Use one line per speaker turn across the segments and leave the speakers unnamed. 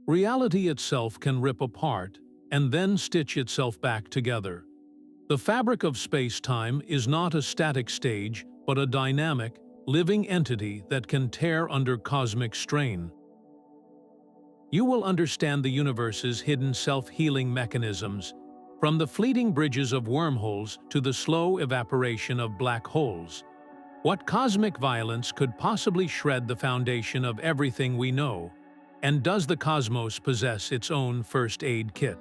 Reality itself can rip apart and then stitch itself back together. The fabric of space-time is not a static stage, but a dynamic, living entity that can tear under cosmic strain. You will understand the universe's hidden self-healing mechanisms, from the fleeting bridges of wormholes to the slow evaporation of black holes. What cosmic violence could possibly shred the foundation of everything we know? And does the cosmos possess its own first aid kit?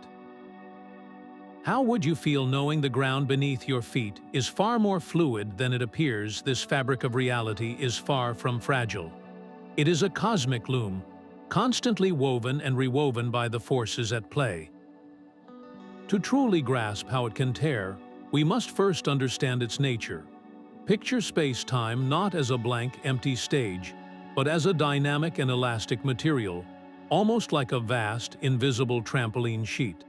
How would you feel knowing the ground beneath your feet is far more fluid than it appears? This fabric of reality is far from fragile. It is a cosmic loom, constantly woven and rewoven by the forces at play. To truly grasp how it can tear, we must first understand its nature. Picture space-time not as a blank, empty stage, but as a dynamic and elastic material, almost like a vast, invisible trampoline sheet.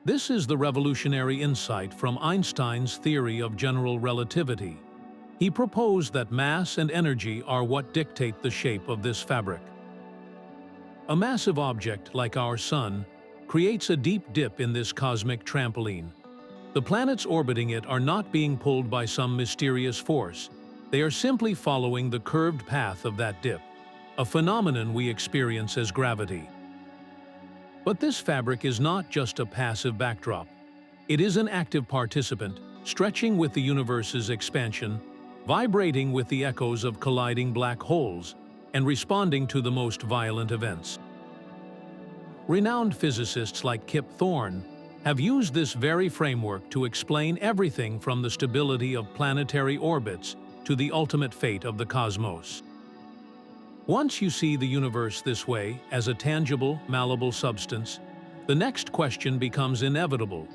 This is the revolutionary insight from Einstein's theory of general relativity. He proposed that mass and energy are what dictate the shape of this fabric. A massive object like our Sun creates a deep dip in this cosmic trampoline. The planets orbiting it are not being pulled by some mysterious force. They are simply following the curved path of that dip, a phenomenon we experience as gravity. But this fabric is not just a passive backdrop. It is an active participant, stretching with the universe's expansion, vibrating with the echoes of colliding black holes, and responding to the most violent events. Renowned physicists like Kip Thorne have used this very framework to explain everything from the stability of planetary orbits to the ultimate fate of the cosmos. Once you see the universe this way, as a tangible, malleable substance, the next question becomes inevitable.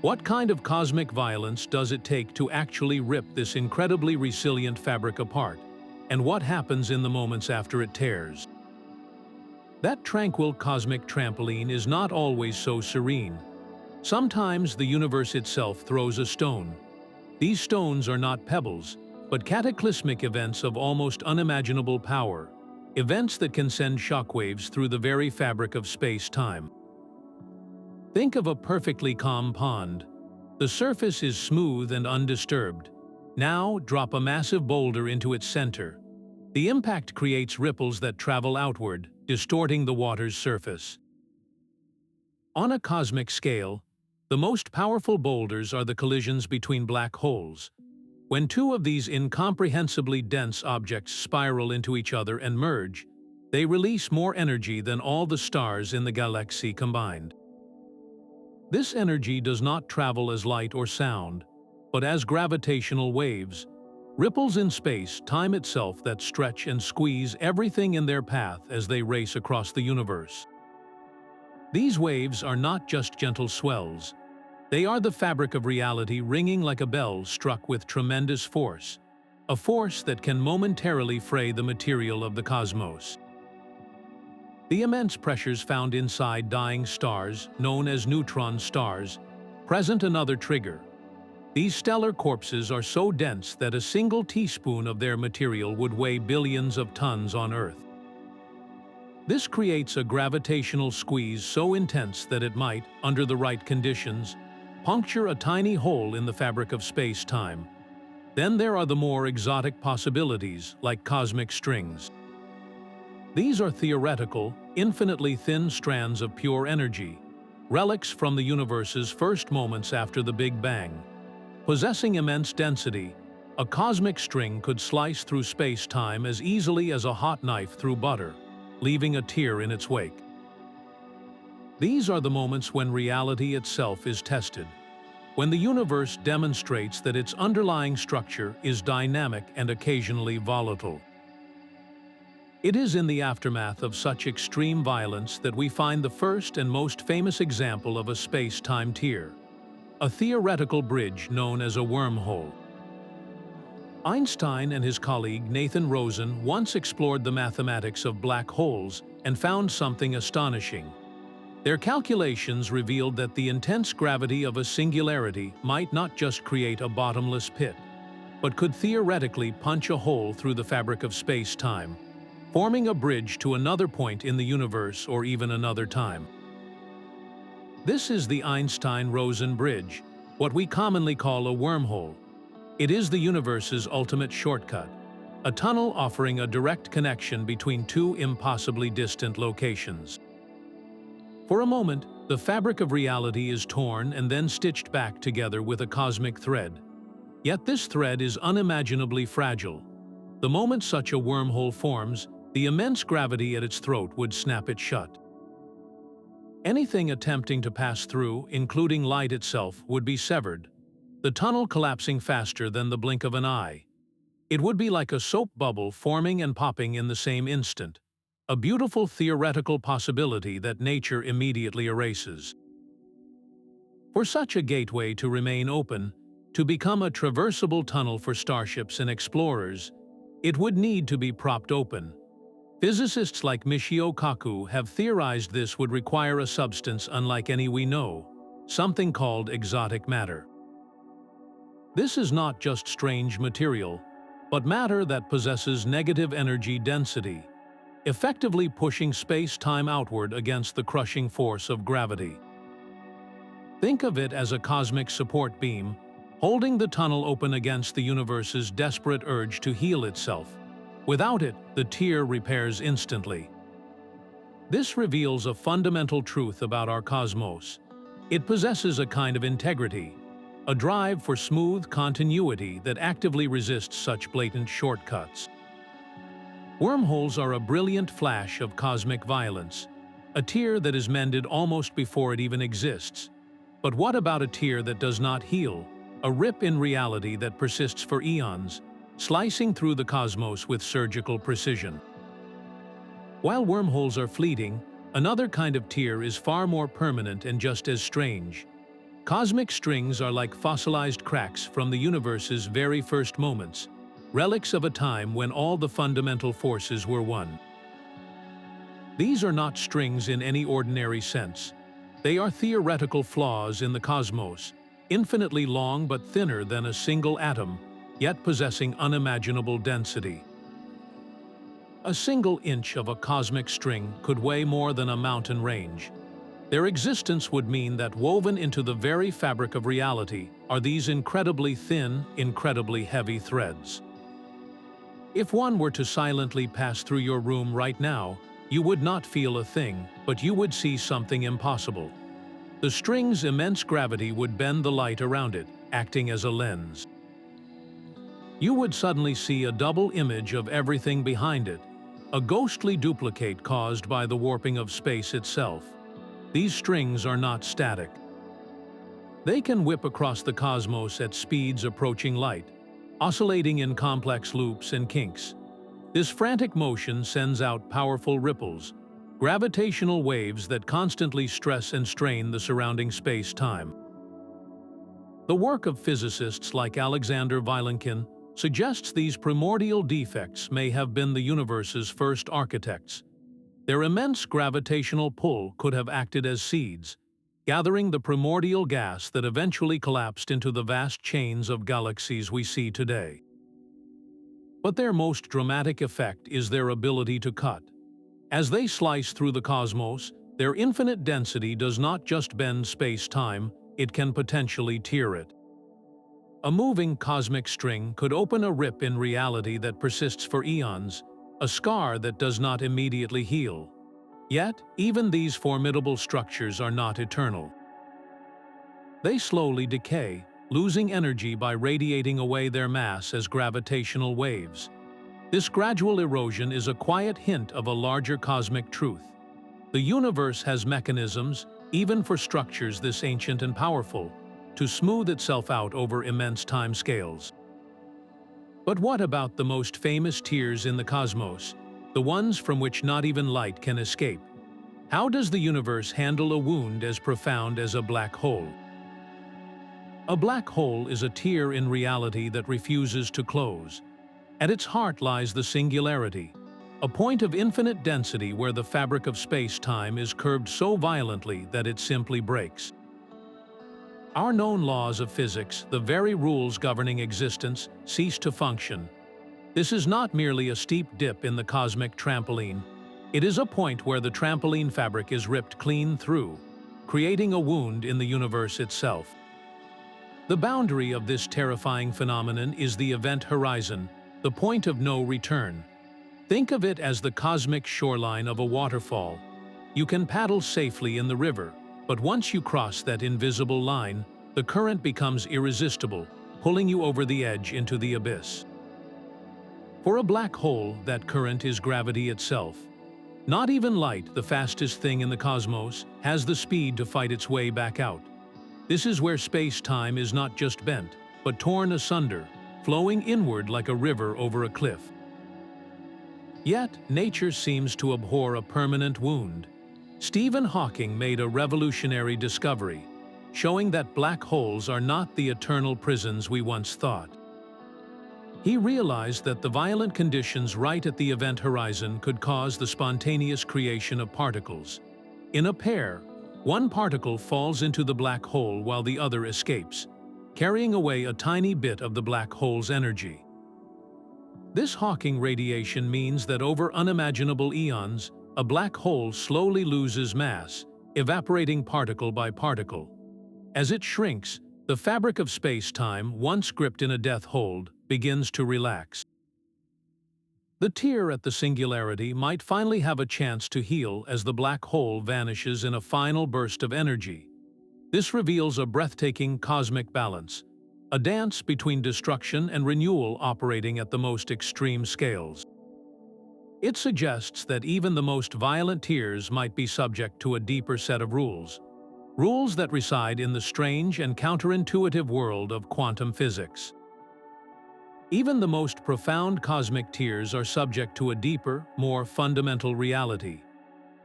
What kind of cosmic violence does it take to actually rip this incredibly resilient fabric apart? And what happens in the moments after it tears? That tranquil cosmic trampoline is not always so serene. Sometimes the universe itself throws a stone. These stones are not pebbles, but cataclysmic events of almost unimaginable power. Events that can send shockwaves through the very fabric of space-time. Think of a perfectly calm pond. The surface is smooth and undisturbed. Now, drop a massive boulder into its center. The impact creates ripples that travel outward, distorting the water's surface. On a cosmic scale, the most powerful boulders are the collisions between black holes. When two of these incomprehensibly dense objects spiral into each other and merge, they release more energy than all the stars in the galaxy combined. This energy does not travel as light or sound, but as gravitational waves, ripples in space, time itself that stretch and squeeze everything in their path as they race across the universe. These waves are not just gentle swells. They are the fabric of reality ringing like a bell struck with tremendous force, a force that can momentarily fray the material of the cosmos. The immense pressures found inside dying stars, known as neutron stars, present another trigger. These stellar corpses are so dense that a single teaspoon of their material would weigh billions of tons on Earth. This creates a gravitational squeeze so intense that it might, under the right conditions, puncture a tiny hole in the fabric of space-time. Then there are the more exotic possibilities, like cosmic strings. These are theoretical, infinitely thin strands of pure energy, relics from the universe's first moments after the Big Bang. Possessing immense density, a cosmic string could slice through space-time as easily as a hot knife through butter, leaving a tear in its wake. These are the moments when reality itself is tested, when the universe demonstrates that its underlying structure is dynamic and occasionally volatile. It is in the aftermath of such extreme violence that we find the first and most famous example of a space-time tear, a theoretical bridge known as a wormhole. Einstein and his colleague Nathan-Rosen once explored the mathematics of black holes and found something astonishing. Their calculations revealed that the intense gravity of a singularity might not just create a bottomless pit, but could theoretically punch a hole through the fabric of space-time. forming a bridge to another point in the universe or even another time. This is the Einstein-Rosen bridge, what we commonly call a wormhole. It is the universe's ultimate shortcut, a tunnel offering a direct connection between two impossibly distant locations. For a moment, the fabric of reality is torn and then stitched back together with a cosmic thread. Yet this thread is unimaginably fragile. The moment such a wormhole forms, the immense gravity at its throat would snap it shut. Anything attempting to pass through, including light itself, would be severed, the tunnel collapsing faster than the blink of an eye. It would be like a soap bubble forming and popping in the same instant, a beautiful theoretical possibility that nature immediately erases. For such a gateway to remain open, to become a traversable tunnel for starships and explorers, it would need to be propped open. Physicists like Michio Kaku have theorized this would require a substance unlike any we know, something called exotic matter. This is not just strange material, but matter that possesses negative energy density, effectively pushing space-time outward against the crushing force of gravity. Think of it as a cosmic support beam, holding the tunnel open against the universe's desperate urge to heal itself. Without it, the tear repairs instantly. This reveals a fundamental truth about our cosmos. It possesses a kind of integrity, a drive for smooth continuity that actively resists such blatant shortcuts. Wormholes are a brilliant flash of cosmic violence, a tear that is mended almost before it even exists. But what about a tear that does not heal, a rip in reality that persists for eons, slicing through the cosmos with surgical precision? While wormholes are fleeting, another kind of tear is far more permanent and just as strange. Cosmic strings are like fossilized cracks from the universe's very first moments, relics of a time when all the fundamental forces were one. These are not strings in any ordinary sense. They are theoretical flaws in the cosmos, infinitely long but thinner than a single atom, yet possessing unimaginable density. A single inch of a cosmic string could weigh more than a mountain range. Their existence would mean that woven into the very fabric of reality are these incredibly thin, incredibly heavy threads. If one were to silently pass through your room right now, you would not feel a thing, but you would see something impossible. The string's immense gravity would bend the light around it, acting as a lens. You would suddenly see a double image of everything behind it, a ghostly duplicate caused by the warping of space itself. These strings are not static. They can whip across the cosmos at speeds approaching light, oscillating in complex loops and kinks. This frantic motion sends out powerful ripples, gravitational waves that constantly stress and strain the surrounding space-time. The work of physicists like Alexander Vilenkin suggests these primordial defects may have been the universe's first architects. Their immense gravitational pull could have acted as seeds, gathering the primordial gas that eventually collapsed into the vast chains of galaxies we see today. But their most dramatic effect is their ability to cut. As they slice through the cosmos, their infinite density does not just bend space-time, it can potentially tear it. A moving cosmic string could open a rip in reality that persists for eons, a scar that does not immediately heal. Yet, even these formidable structures are not eternal. They slowly decay, losing energy by radiating away their mass as gravitational waves. This gradual erosion is a quiet hint of a larger cosmic truth. The universe has mechanisms, even for structures this ancient and powerful, to smooth itself out over immense timescales. But what about the most famous tears in the cosmos, the ones from which not even light can escape? How does the universe handle a wound as profound as a black hole? A black hole is a tear in reality that refuses to close. At its heart lies the singularity, a point of infinite density where the fabric of space-time is curved so violently that it simply breaks. Our known laws of physics, the very rules governing existence, cease to function. This is not merely a steep dip in the cosmic trampoline. It is a point where the trampoline fabric is ripped clean through, creating a wound in the universe itself. The boundary of this terrifying phenomenon is the event horizon, the point of no return. Think of it as the cosmic shoreline of a waterfall. You can paddle safely in the river, but once you cross that invisible line, the current becomes irresistible, pulling you over the edge into the abyss. For a black hole, that current is gravity itself. Not even light, the fastest thing in the cosmos, has the speed to fight its way back out. This is where space-time is not just bent, but torn asunder, flowing inward like a river over a cliff. Yet, nature seems to abhor a permanent wound. Stephen Hawking made a revolutionary discovery, showing that black holes are not the eternal prisons we once thought. He realized that the violent conditions right at the event horizon could cause the spontaneous creation of particles. In a pair, one particle falls into the black hole while the other escapes, carrying away a tiny bit of the black hole's energy. This Hawking radiation means that over unimaginable eons, a black hole slowly loses mass, evaporating particle by particle. As it shrinks, the fabric of space-time, once gripped in a death hold, begins to relax. The tear at the singularity might finally have a chance to heal as the black hole vanishes in a final burst of energy. This reveals a breathtaking cosmic balance, a dance between destruction and renewal operating at the most extreme scales. It suggests that even the most violent tears might be subject to a deeper set of rules that reside in the strange and counterintuitive world of quantum physics. Even the most profound cosmic tears are subject to a deeper, more fundamental reality.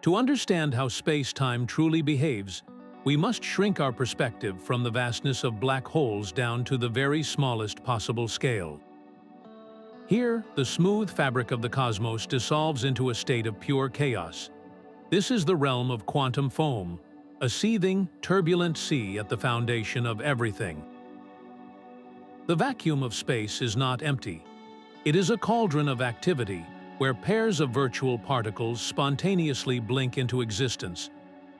To understand how space-time truly behaves, we must shrink our perspective from the vastness of black holes down to the very smallest possible scale. Here, the smooth fabric of the cosmos dissolves into a state of pure chaos. This is the realm of quantum foam, a seething, turbulent sea at the foundation of everything. The vacuum of space is not empty. It is a cauldron of activity, where pairs of virtual particles spontaneously blink into existence,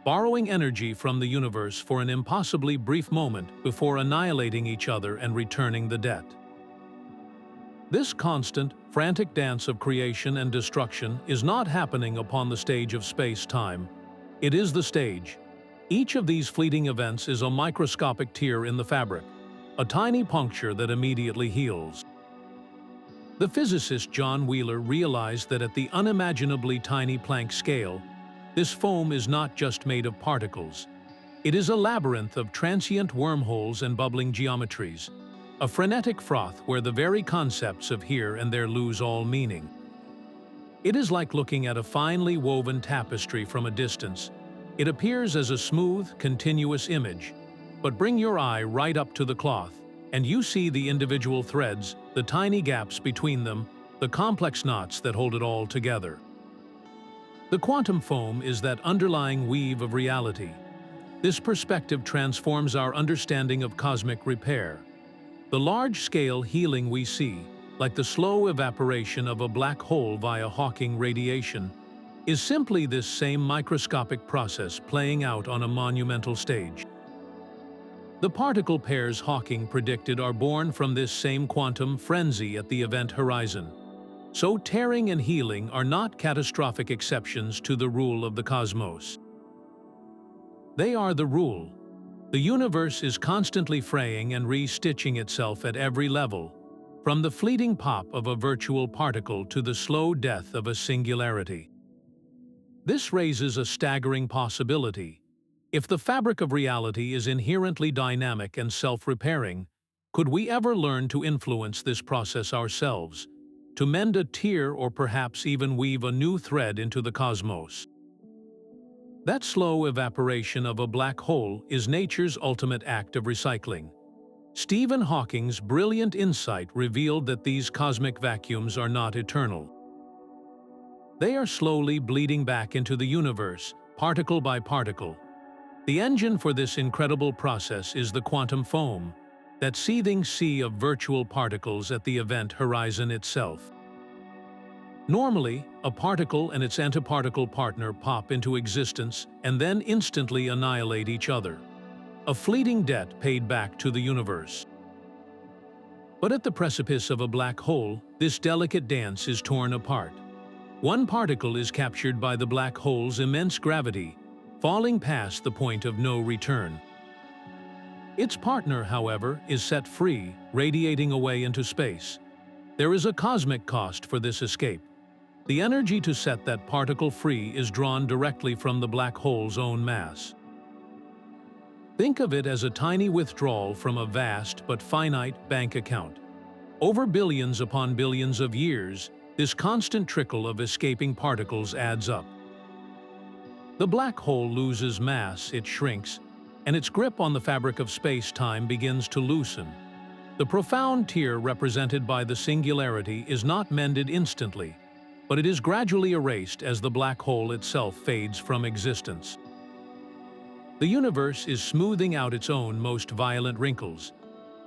borrowing energy from the universe for an impossibly brief moment before annihilating each other and returning the debt. This constant, frantic dance of creation and destruction is not happening upon the stage of space-time. It is the stage. Each of these fleeting events is a microscopic tear in the fabric, a tiny puncture that immediately heals. The physicist John Wheeler realized that at the unimaginably tiny Planck scale, this foam is not just made of particles. It is a labyrinth of transient wormholes and bubbling geometries, a frenetic froth where the very concepts of here and there lose all meaning. It is like looking at a finely woven tapestry from a distance. It appears as a smooth, continuous image, but bring your eye right up to the cloth, and you see the individual threads, the tiny gaps between them, the complex knots that hold it all together. The quantum foam is that underlying weave of reality. This perspective transforms our understanding of cosmic repair. The large-scale healing we see, like the slow evaporation of a black hole via Hawking radiation, is simply this same microscopic process playing out on a monumental stage. The particle pairs Hawking predicted are born from this same quantum frenzy at the event horizon. So tearing and healing are not catastrophic exceptions to the rule of the cosmos. They are the rule. The universe is constantly fraying and re-stitching itself at every level, from the fleeting pop of a virtual particle to the slow death of a singularity. This raises a staggering possibility. If the fabric of reality is inherently dynamic and self-repairing, could we ever learn to influence this process ourselves, to mend a tear or perhaps even weave a new thread into the cosmos? That slow evaporation of a black hole is nature's ultimate act of recycling. Stephen Hawking's brilliant insight revealed that these cosmic vacuums are not eternal. They are slowly bleeding back into the universe, particle by particle. The engine for this incredible process is the quantum foam, that seething sea of virtual particles at the event horizon itself. Normally, a particle and its antiparticle partner pop into existence and then instantly annihilate each other. A fleeting debt paid back to the universe. But at the precipice of a black hole, this delicate dance is torn apart. One particle is captured by the black hole's immense gravity, falling past the point of no return. Its partner, however, is set free, radiating away into space. There is a cosmic cost for this escape. The energy to set that particle free is drawn directly from the black hole's own mass. Think of it as a tiny withdrawal from a vast but finite bank account. Over billions upon billions of years, this constant trickle of escaping particles adds up. The black hole loses mass, it shrinks, and its grip on the fabric of space-time begins to loosen. The profound tear represented by the singularity is not mended instantly, but it is gradually erased as the black hole itself fades from existence. The universe is smoothing out its own most violent wrinkles.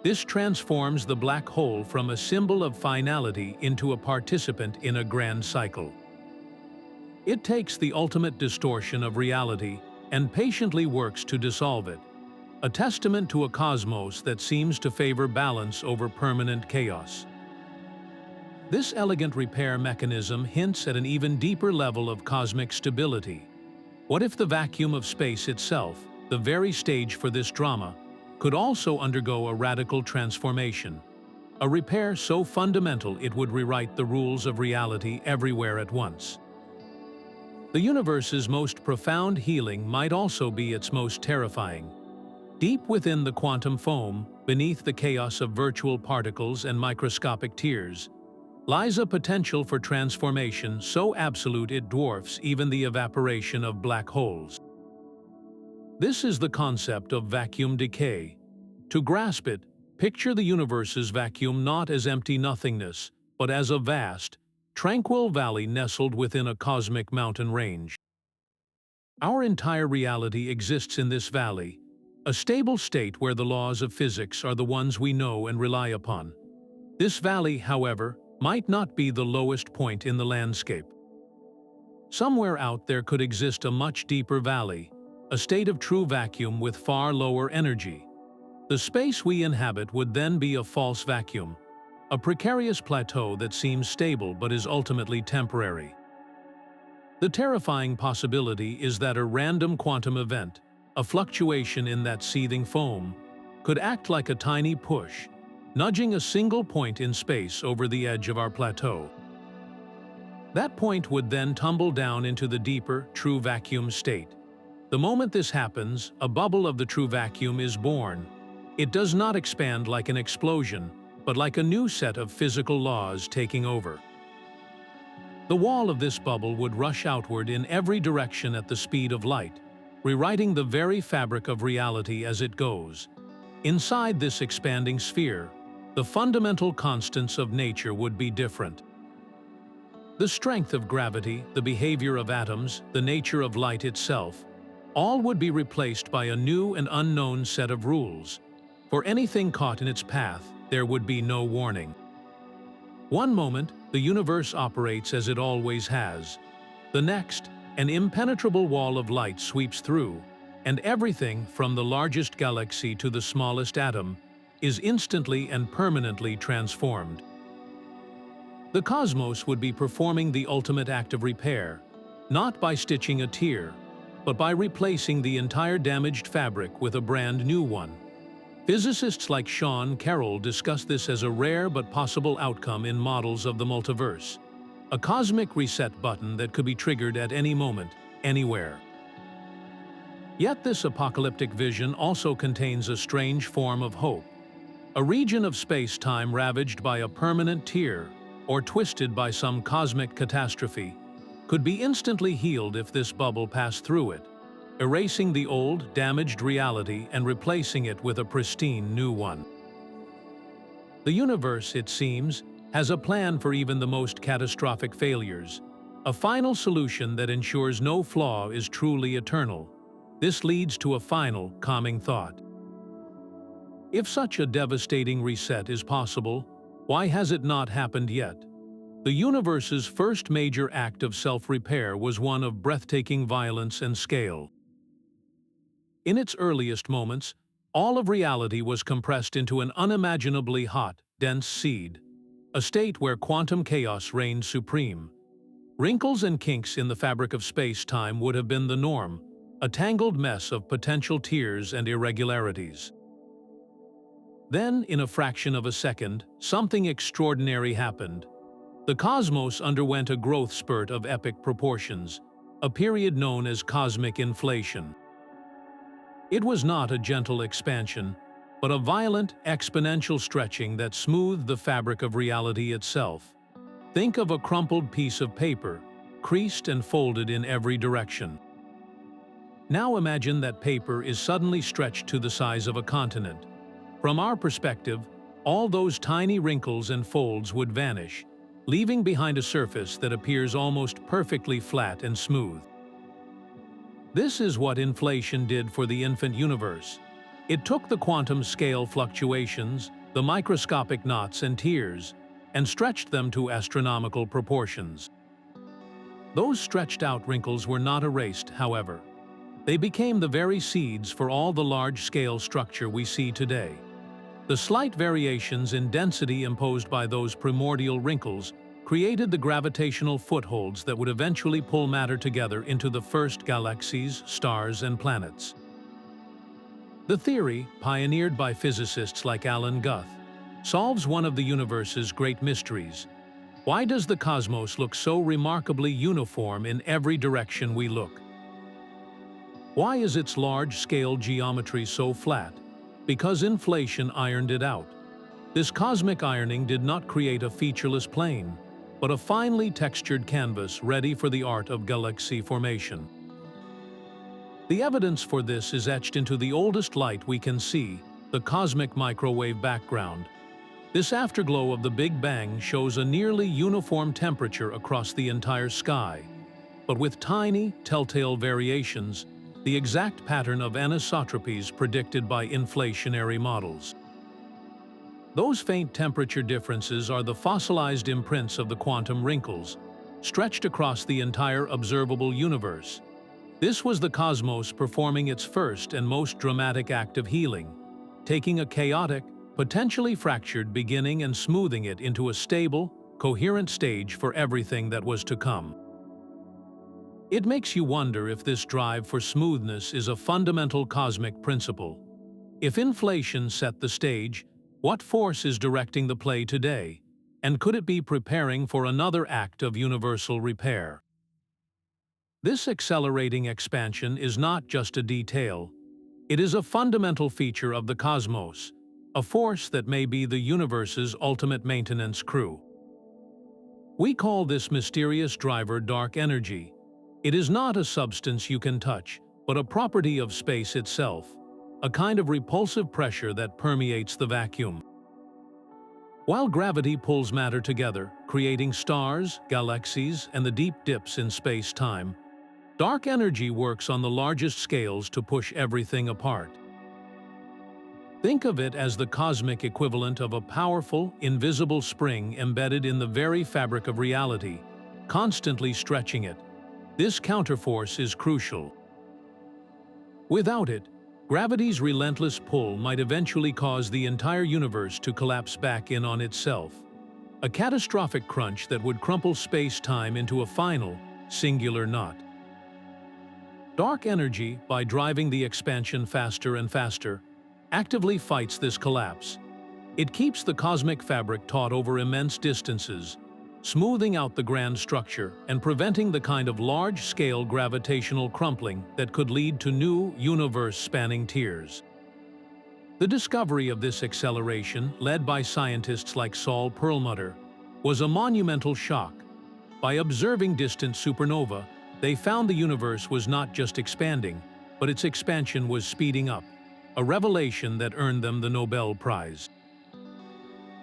This transforms the black hole from a symbol of finality into a participant in a grand cycle. It takes the ultimate distortion of reality and patiently works to dissolve it, a testament to a cosmos that seems to favor balance over permanent chaos. This elegant repair mechanism hints at an even deeper level of cosmic stability. What if the vacuum of space itself, the very stage for this drama, could also undergo a radical transformation? A repair so fundamental it would rewrite the rules of reality everywhere at once. The universe's most profound healing might also be its most terrifying. Deep within the quantum foam, beneath the chaos of virtual particles and microscopic tears, lies a potential for transformation so absolute it dwarfs even the evaporation of black holes. This is the concept of vacuum decay. To grasp it, picture the universe's vacuum not as empty nothingness, but as a vast, tranquil valley nestled within a cosmic mountain range. Our entire reality exists in this valley, a stable state where the laws of physics are the ones we know and rely upon. This valley, however, might not be the lowest point in the landscape. Somewhere out there could exist a much deeper valley, a state of true vacuum with far lower energy. The space we inhabit would then be a false vacuum, a precarious plateau that seems stable but is ultimately temporary. The terrifying possibility is that a random quantum event, a fluctuation in that seething foam, could act like a tiny push, nudging a single point in space over the edge of our plateau. That point would then tumble down into the deeper, true vacuum state. The moment this happens, a bubble of the true vacuum is born. It does not expand like an explosion, but like a new set of physical laws taking over. The wall of this bubble would rush outward in every direction at the speed of light, rewriting the very fabric of reality as it goes. Inside this expanding sphere, the fundamental constants of nature would be different. The strength of gravity, the behavior of atoms, the nature of light itself, all would be replaced by a new and unknown set of rules. For anything caught in its path, there would be no warning. One moment, the universe operates as it always has. The next, an impenetrable wall of light sweeps through, and everything, from the largest galaxy to the smallest atom, is instantly and permanently transformed. The cosmos would be performing the ultimate act of repair, not by stitching a tear, but by replacing the entire damaged fabric with a brand new one. Physicists like Sean Carroll discuss this as a rare but possible outcome in models of the multiverse, a cosmic reset button that could be triggered at any moment, anywhere. Yet this apocalyptic vision also contains a strange form of hope. A region of space-time ravaged by a permanent tear, or twisted by some cosmic catastrophe, could be instantly healed if this bubble passed through it, erasing the old, damaged reality and replacing it with a pristine new one. The universe, it seems, has a plan for even the most catastrophic failures, a final solution that ensures no flaw is truly eternal. This leads to a final, calming thought. If such a devastating reset is possible, why has it not happened yet? The universe's first major act of self-repair was one of breathtaking violence and scale. In its earliest moments, all of reality was compressed into an unimaginably hot, dense seed, a state where quantum chaos reigned supreme. Wrinkles and kinks in the fabric of space-time would have been the norm, a tangled mess of potential tears and irregularities. Then, in a fraction of a second, something extraordinary happened. The cosmos underwent a growth spurt of epic proportions, a period known as cosmic inflation. It was not a gentle expansion, but a violent, exponential stretching that smoothed the fabric of reality itself. Think of a crumpled piece of paper, creased and folded in every direction. Now imagine that paper is suddenly stretched to the size of a continent. From our perspective, all those tiny wrinkles and folds would vanish, leaving behind a surface that appears almost perfectly flat and smooth. This is what inflation did for the infant universe. It took the quantum scale fluctuations, the microscopic knots and tears, and stretched them to astronomical proportions. Those stretched-out wrinkles were not erased, however. They became the very seeds for all the large-scale structure we see today. The slight variations in density imposed by those primordial wrinkles created the gravitational footholds that would eventually pull matter together into the first galaxies, stars, and planets. The theory, pioneered by physicists like Alan Guth, solves one of the universe's great mysteries. Why does the cosmos look so remarkably uniform in every direction we look? Why is its large-scale geometry so flat? Because inflation ironed it out. This cosmic ironing did not create a featureless plane, but a finely textured canvas ready for the art of galaxy formation. The evidence for this is etched into the oldest light we can see, the cosmic microwave background. This afterglow of the Big Bang shows a nearly uniform temperature across the entire sky, but with tiny, telltale variations, the exact pattern of anisotropies predicted by inflationary models. Those faint temperature differences are the fossilized imprints of the quantum wrinkles, stretched across the entire observable universe. This was the cosmos performing its first and most dramatic act of healing, taking a chaotic, potentially fractured beginning and smoothing it into a stable, coherent stage for everything that was to come. It makes you wonder if this drive for smoothness is a fundamental cosmic principle. If inflation set the stage, what force is directing the play today, and could it be preparing for another act of universal repair? This accelerating expansion is not just a detail. It is a fundamental feature of the cosmos, a force that may be the universe's ultimate maintenance crew. We call this mysterious driver dark energy. It is not a substance you can touch, but a property of space itself, a kind of repulsive pressure that permeates the vacuum. While gravity pulls matter together, creating stars, galaxies, and the deep dips in space-time, dark energy works on the largest scales to push everything apart. Think of it as the cosmic equivalent of a powerful, invisible spring embedded in the very fabric of reality, constantly stretching it. This counterforce is crucial. Without it, gravity's relentless pull might eventually cause the entire universe to collapse back in on itself, a catastrophic crunch that would crumple space-time into a final, singular knot. Dark energy, by driving the expansion faster and faster, actively fights this collapse. It keeps the cosmic fabric taut over immense distances, smoothing out the grand structure and preventing the kind of large-scale gravitational crumpling that could lead to new universe-spanning tears. The discovery of this acceleration, led by scientists like Saul Perlmutter, was a monumental shock. By observing distant supernova, they found the universe was not just expanding, but its expansion was speeding up, a revelation that earned them the Nobel Prize.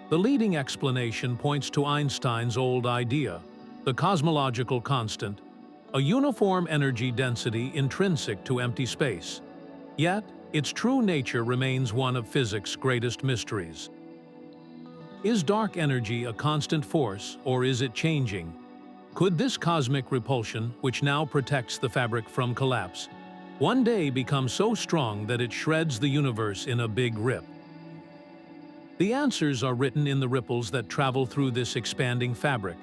The leading explanation points to Einstein's old idea, the cosmological constant, a uniform energy density intrinsic to empty space. Yet, its true nature remains one of physics' greatest mysteries. Is dark energy a constant force, or is it changing? Could this cosmic repulsion, which now protects the fabric from collapse, one day become so strong that it shreds the universe in a big rip? The answers are written in the ripples that travel through this expanding fabric,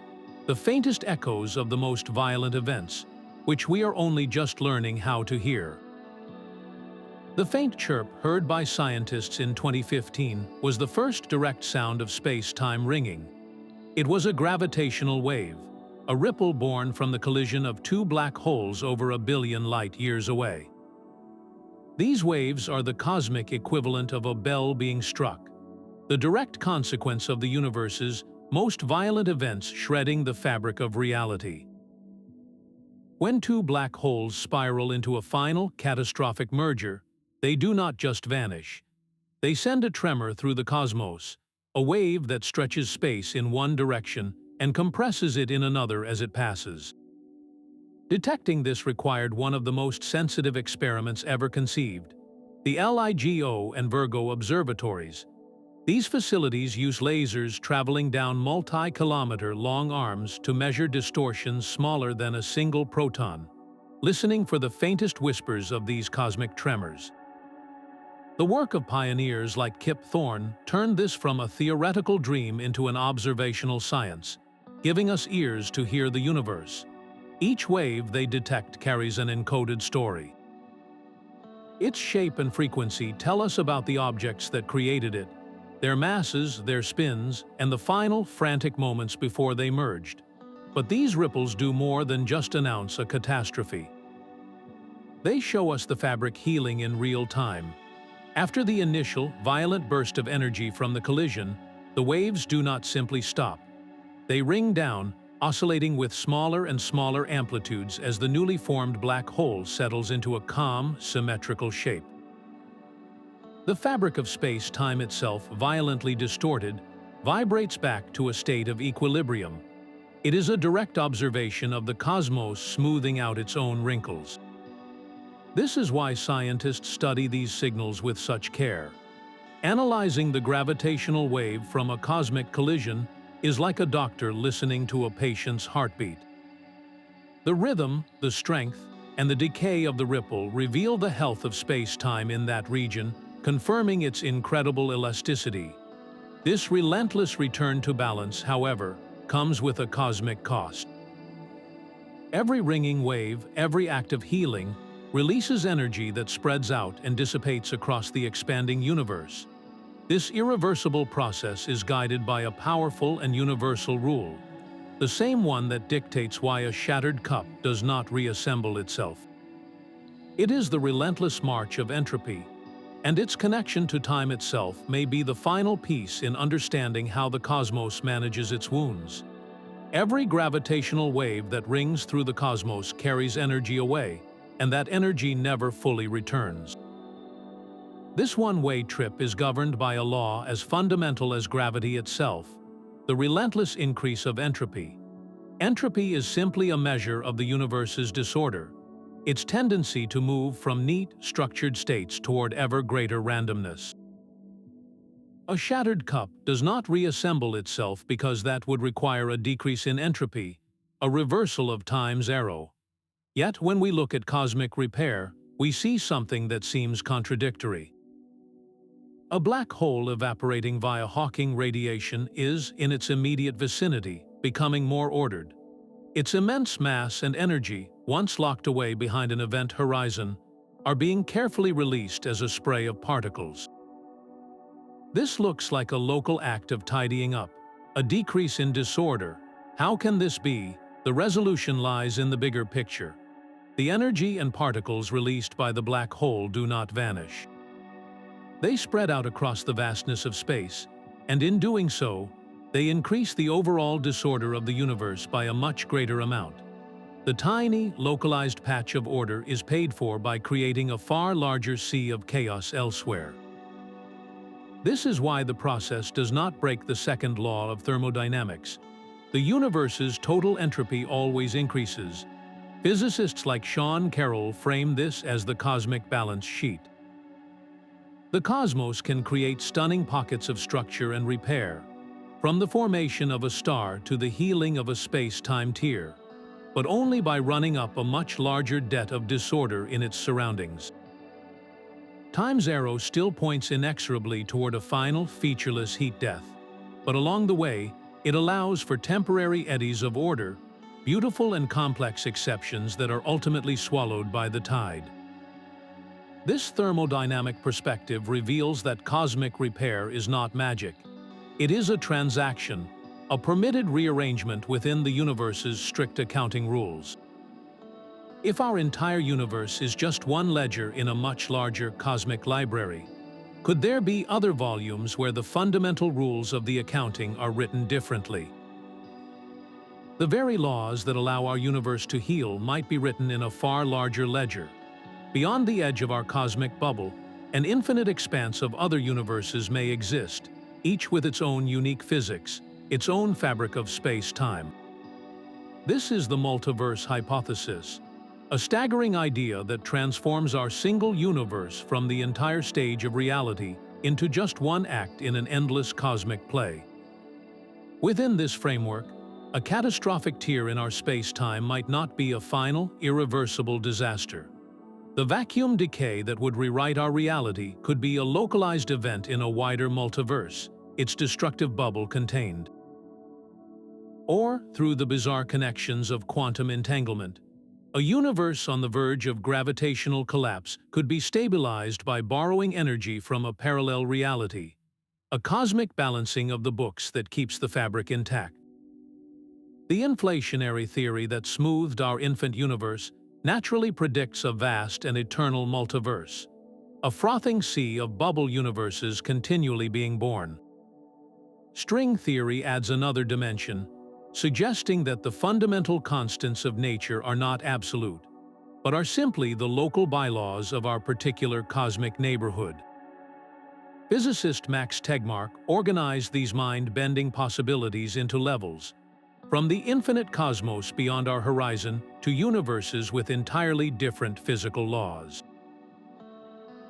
the faintest echoes of the most violent events, which we are only just learning how to hear. The faint chirp heard by scientists in 2015 was the first direct sound of space-time ringing. It was a gravitational wave, a ripple born from the collision of two black holes over 1 billion light-years away. These waves are the cosmic equivalent of a bell being struck, the direct consequence of the universe's most violent events shredding the fabric of reality. When two black holes spiral into a final, catastrophic merger, they do not just vanish. They send a tremor through the cosmos, a wave that stretches space in one direction and compresses it in another as it passes. Detecting this required one of the most sensitive experiments ever conceived, the LIGO and Virgo observatories. These facilities use lasers traveling down multi-kilometer-long arms to measure distortions smaller than a single proton, listening for the faintest whispers of these cosmic tremors. The work of pioneers like Kip Thorne turned this from a theoretical dream into an observational science, giving us ears to hear the universe. Each wave they detect carries an encoded story. Its shape and frequency tell us about the objects that created it, their masses, their spins, and the final, frantic moments before they merged. But these ripples do more than just announce a catastrophe. They show us the fabric healing in real time. After the initial, violent burst of energy from the collision, the waves do not simply stop. They ring down, oscillating with smaller and smaller amplitudes as the newly formed black hole settles into a calm, symmetrical shape. The fabric of space-time itself, violently distorted, vibrates back to a state of equilibrium. It is a direct observation of the cosmos smoothing out its own wrinkles. This is why scientists study these signals with such care. Analyzing the gravitational wave from a cosmic collision is like a doctor listening to a patient's heartbeat. The rhythm, the strength, and the decay of the ripple reveal the health of space-time in that region, confirming its incredible elasticity. This relentless return to balance, however, comes with a cosmic cost. Every ringing wave, every act of healing, releases energy that spreads out and dissipates across the expanding universe. This irreversible process is guided by a powerful and universal rule, the same one that dictates why a shattered cup does not reassemble itself. It is the relentless march of entropy, and its connection to time itself may be the final piece in understanding how the cosmos manages its wounds. Every gravitational wave that rings through the cosmos carries energy away, and that energy never fully returns. This one-way trip is governed by a law as fundamental as gravity itself, the relentless increase of entropy. Entropy is simply a measure of the universe's disorder, its tendency to move from neat, structured states toward ever greater randomness. A shattered cup does not reassemble itself because that would require a decrease in entropy, a reversal of time's arrow. Yet when we look at cosmic repair, we see something that seems contradictory. A black hole evaporating via Hawking radiation is, in its immediate vicinity, becoming more ordered. Its immense mass and energy, once locked away behind an event horizon, are being carefully released as a spray of particles. This looks like a local act of tidying up, a decrease in disorder. How can this be? The resolution lies in the bigger picture. The energy and particles released by the black hole do not vanish. They spread out across the vastness of space, and in doing so, they increase the overall disorder of the universe by a much greater amount. The tiny, localized patch of order is paid for by creating a far larger sea of chaos elsewhere. This is why the process does not break the second law of thermodynamics. The universe's total entropy always increases. Physicists like Sean Carroll frame this as the cosmic balance sheet. The cosmos can create stunning pockets of structure and repair, from the formation of a star to the healing of a space-time tear, but only by running up a much larger debt of disorder in its surroundings. Time's arrow still points inexorably toward a final, featureless heat death, but along the way, it allows for temporary eddies of order, beautiful and complex exceptions that are ultimately swallowed by the tide. This thermodynamic perspective reveals that cosmic repair is not magic. It is a transaction, a permitted rearrangement within the universe's strict accounting rules. If our entire universe is just one ledger in a much larger cosmic library, could there be other volumes where the fundamental rules of the accounting are written differently? The very laws that allow our universe to heal might be written in a far larger ledger. Beyond the edge of our cosmic bubble, an infinite expanse of other universes may exist, each with its own unique physics, its own fabric of space-time. This is the Multiverse Hypothesis, a staggering idea that transforms our single universe from the entire stage of reality into just one act in an endless cosmic play. Within this framework, a catastrophic tear in our space-time might not be a final, irreversible disaster. The vacuum decay that would rewrite our reality could be a localized event in a wider multiverse, its destructive bubble contained. Or, through the bizarre connections of quantum entanglement, a universe on the verge of gravitational collapse could be stabilized by borrowing energy from a parallel reality, a cosmic balancing of the books that keeps the fabric intact. The inflationary theory that smoothed our infant universe naturally predicts a vast and eternal multiverse, a frothing sea of bubble universes continually being born. String theory adds another dimension, suggesting that the fundamental constants of nature are not absolute, but are simply the local bylaws of our particular cosmic neighborhood. Physicist Max Tegmark organized these mind-bending possibilities into levels, from the infinite cosmos beyond our horizon to universes with entirely different physical laws.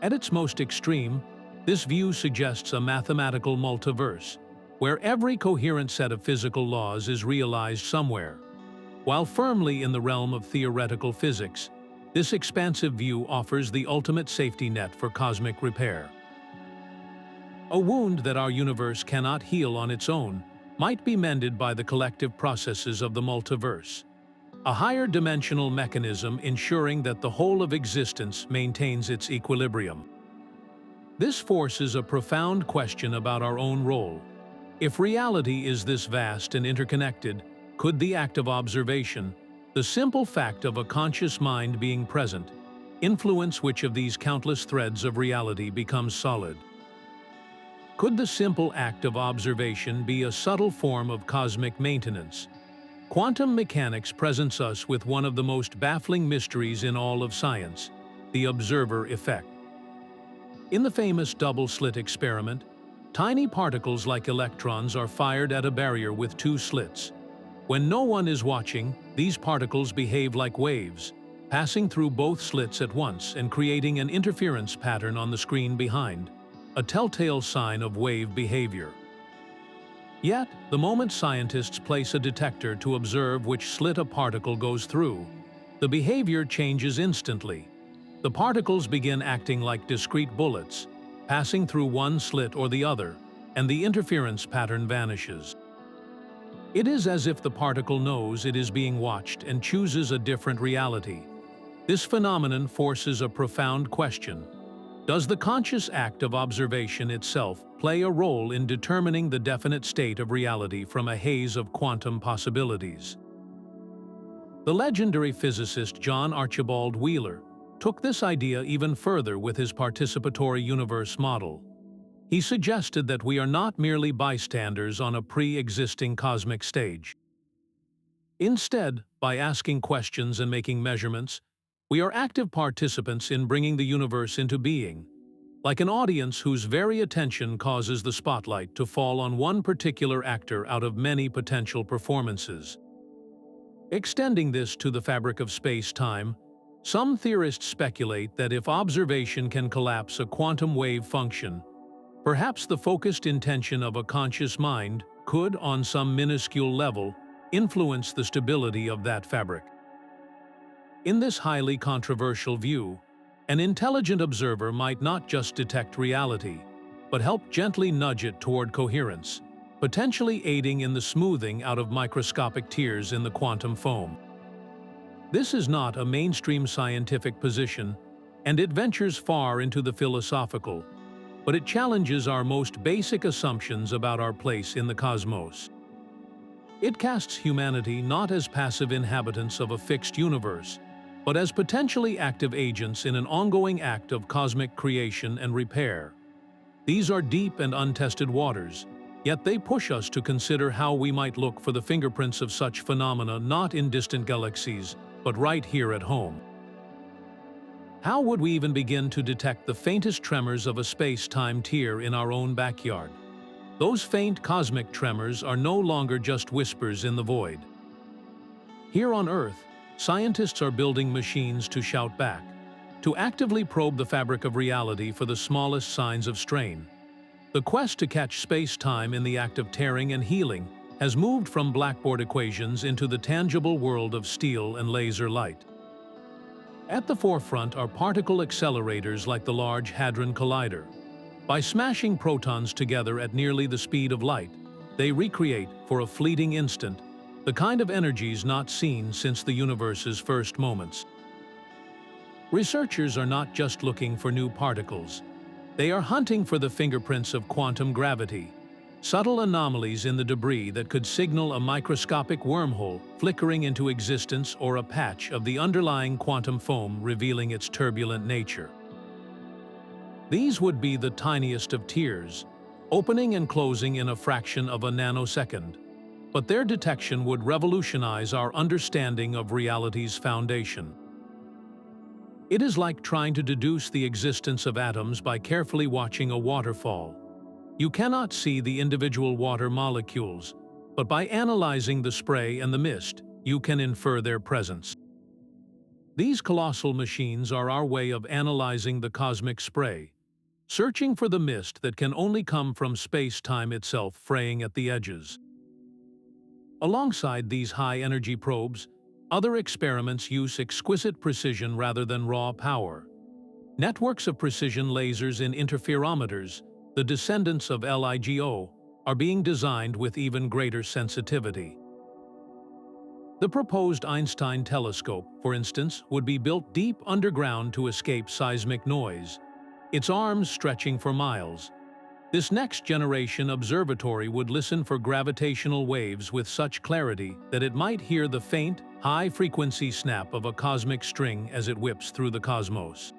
At its most extreme, this view suggests a mathematical multiverse, where every coherent set of physical laws is realized somewhere. While firmly in the realm of theoretical physics, this expansive view offers the ultimate safety net for cosmic repair. A wound that our universe cannot heal on its own might be mended by the collective processes of the multiverse, a higher dimensional mechanism ensuring that the whole of existence maintains its equilibrium. This forces a profound question about our own role. If reality is this vast and interconnected, could the act of observation, the simple fact of a conscious mind being present, influence which of these countless threads of reality becomes solid? Could the simple act of observation be a subtle form of cosmic maintenance? Quantum mechanics presents us with one of the most baffling mysteries in all of science, the observer effect. In the famous double-slit experiment, tiny particles like electrons are fired at a barrier with two slits. When no one is watching, these particles behave like waves, passing through both slits at once and creating an interference pattern on the screen behind, a telltale sign of wave behavior. Yet, the moment scientists place a detector to observe which slit a particle goes through, the behavior changes instantly. The particles begin acting like discrete bullets, passing through one slit or the other, and the interference pattern vanishes. It is as if the particle knows it is being watched and chooses a different reality. This phenomenon forces a profound question. Does the conscious act of observation itself play a role in determining the definite state of reality from a haze of quantum possibilities? The legendary physicist John Archibald Wheeler took this idea even further with his participatory universe model. He suggested that we are not merely bystanders on a pre-existing cosmic stage. Instead, by asking questions and making measurements, we are active participants in bringing the universe into being, like an audience whose very attention causes the spotlight to fall on one particular actor out of many potential performances. Extending this to the fabric of space-time, some theorists speculate that if observation can collapse a quantum wave function, perhaps the focused intention of a conscious mind could, on some minuscule level, influence the stability of that fabric. In this highly controversial view, an intelligent observer might not just detect reality, but help gently nudge it toward coherence, potentially aiding in the smoothing out of microscopic tears in the quantum foam. This is not a mainstream scientific position, and it ventures far into the philosophical, but it challenges our most basic assumptions about our place in the cosmos. It casts humanity not as passive inhabitants of a fixed universe, but as potentially active agents in an ongoing act of cosmic creation and repair. These are deep and untested waters, yet they push us to consider how we might look for the fingerprints of such phenomena not in distant galaxies, but right here at home. How would we even begin to detect the faintest tremors of a space-time tear in our own backyard? Those faint cosmic tremors are no longer just whispers in the void. Here on Earth, scientists are building machines to shout back, to actively probe the fabric of reality for the smallest signs of strain. The quest to catch space-time in the act of tearing and healing has moved from blackboard equations into the tangible world of steel and laser light. At the forefront are particle accelerators like the Large Hadron Collider. By smashing protons together at nearly the speed of light, they recreate, for a fleeting instant, the kind of energies not seen since the universe's first moments. Researchers are not just looking for new particles. They are hunting for the fingerprints of quantum gravity, subtle anomalies in the debris that could signal a microscopic wormhole flickering into existence or a patch of the underlying quantum foam revealing its turbulent nature. These would be the tiniest of tears, opening and closing in a fraction of a nanosecond. But their detection would revolutionize our understanding of reality's foundation. It is like trying to deduce the existence of atoms by carefully watching a waterfall. You cannot see the individual water molecules, but by analyzing the spray and the mist, you can infer their presence. These colossal machines are our way of analyzing the cosmic spray, searching for the mist that can only come from space-time itself fraying at the edges. Alongside these high-energy probes, other experiments use exquisite precision rather than raw power. Networks of precision lasers in interferometers, the descendants of LIGO, are being designed with even greater sensitivity. The proposed Einstein telescope, for instance, would be built deep underground to escape seismic noise, its arms stretching for miles. This next-generation observatory would listen for gravitational waves with such clarity that it might hear the faint, high-frequency snap of a cosmic string as it whips through the cosmos.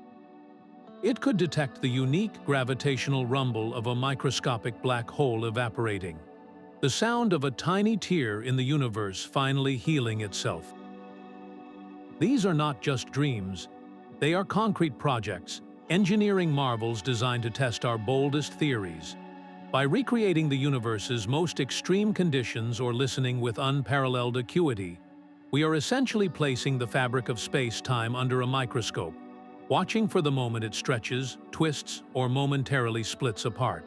It could detect the unique gravitational rumble of a microscopic black hole evaporating, the sound of a tiny tear in the universe finally healing itself. These are not just dreams. They are concrete projects, engineering marvels designed to test our boldest theories. By recreating the universe's most extreme conditions or listening with unparalleled acuity, we are essentially placing the fabric of space-time under a microscope, watching for the moment it stretches, twists, or momentarily splits apart.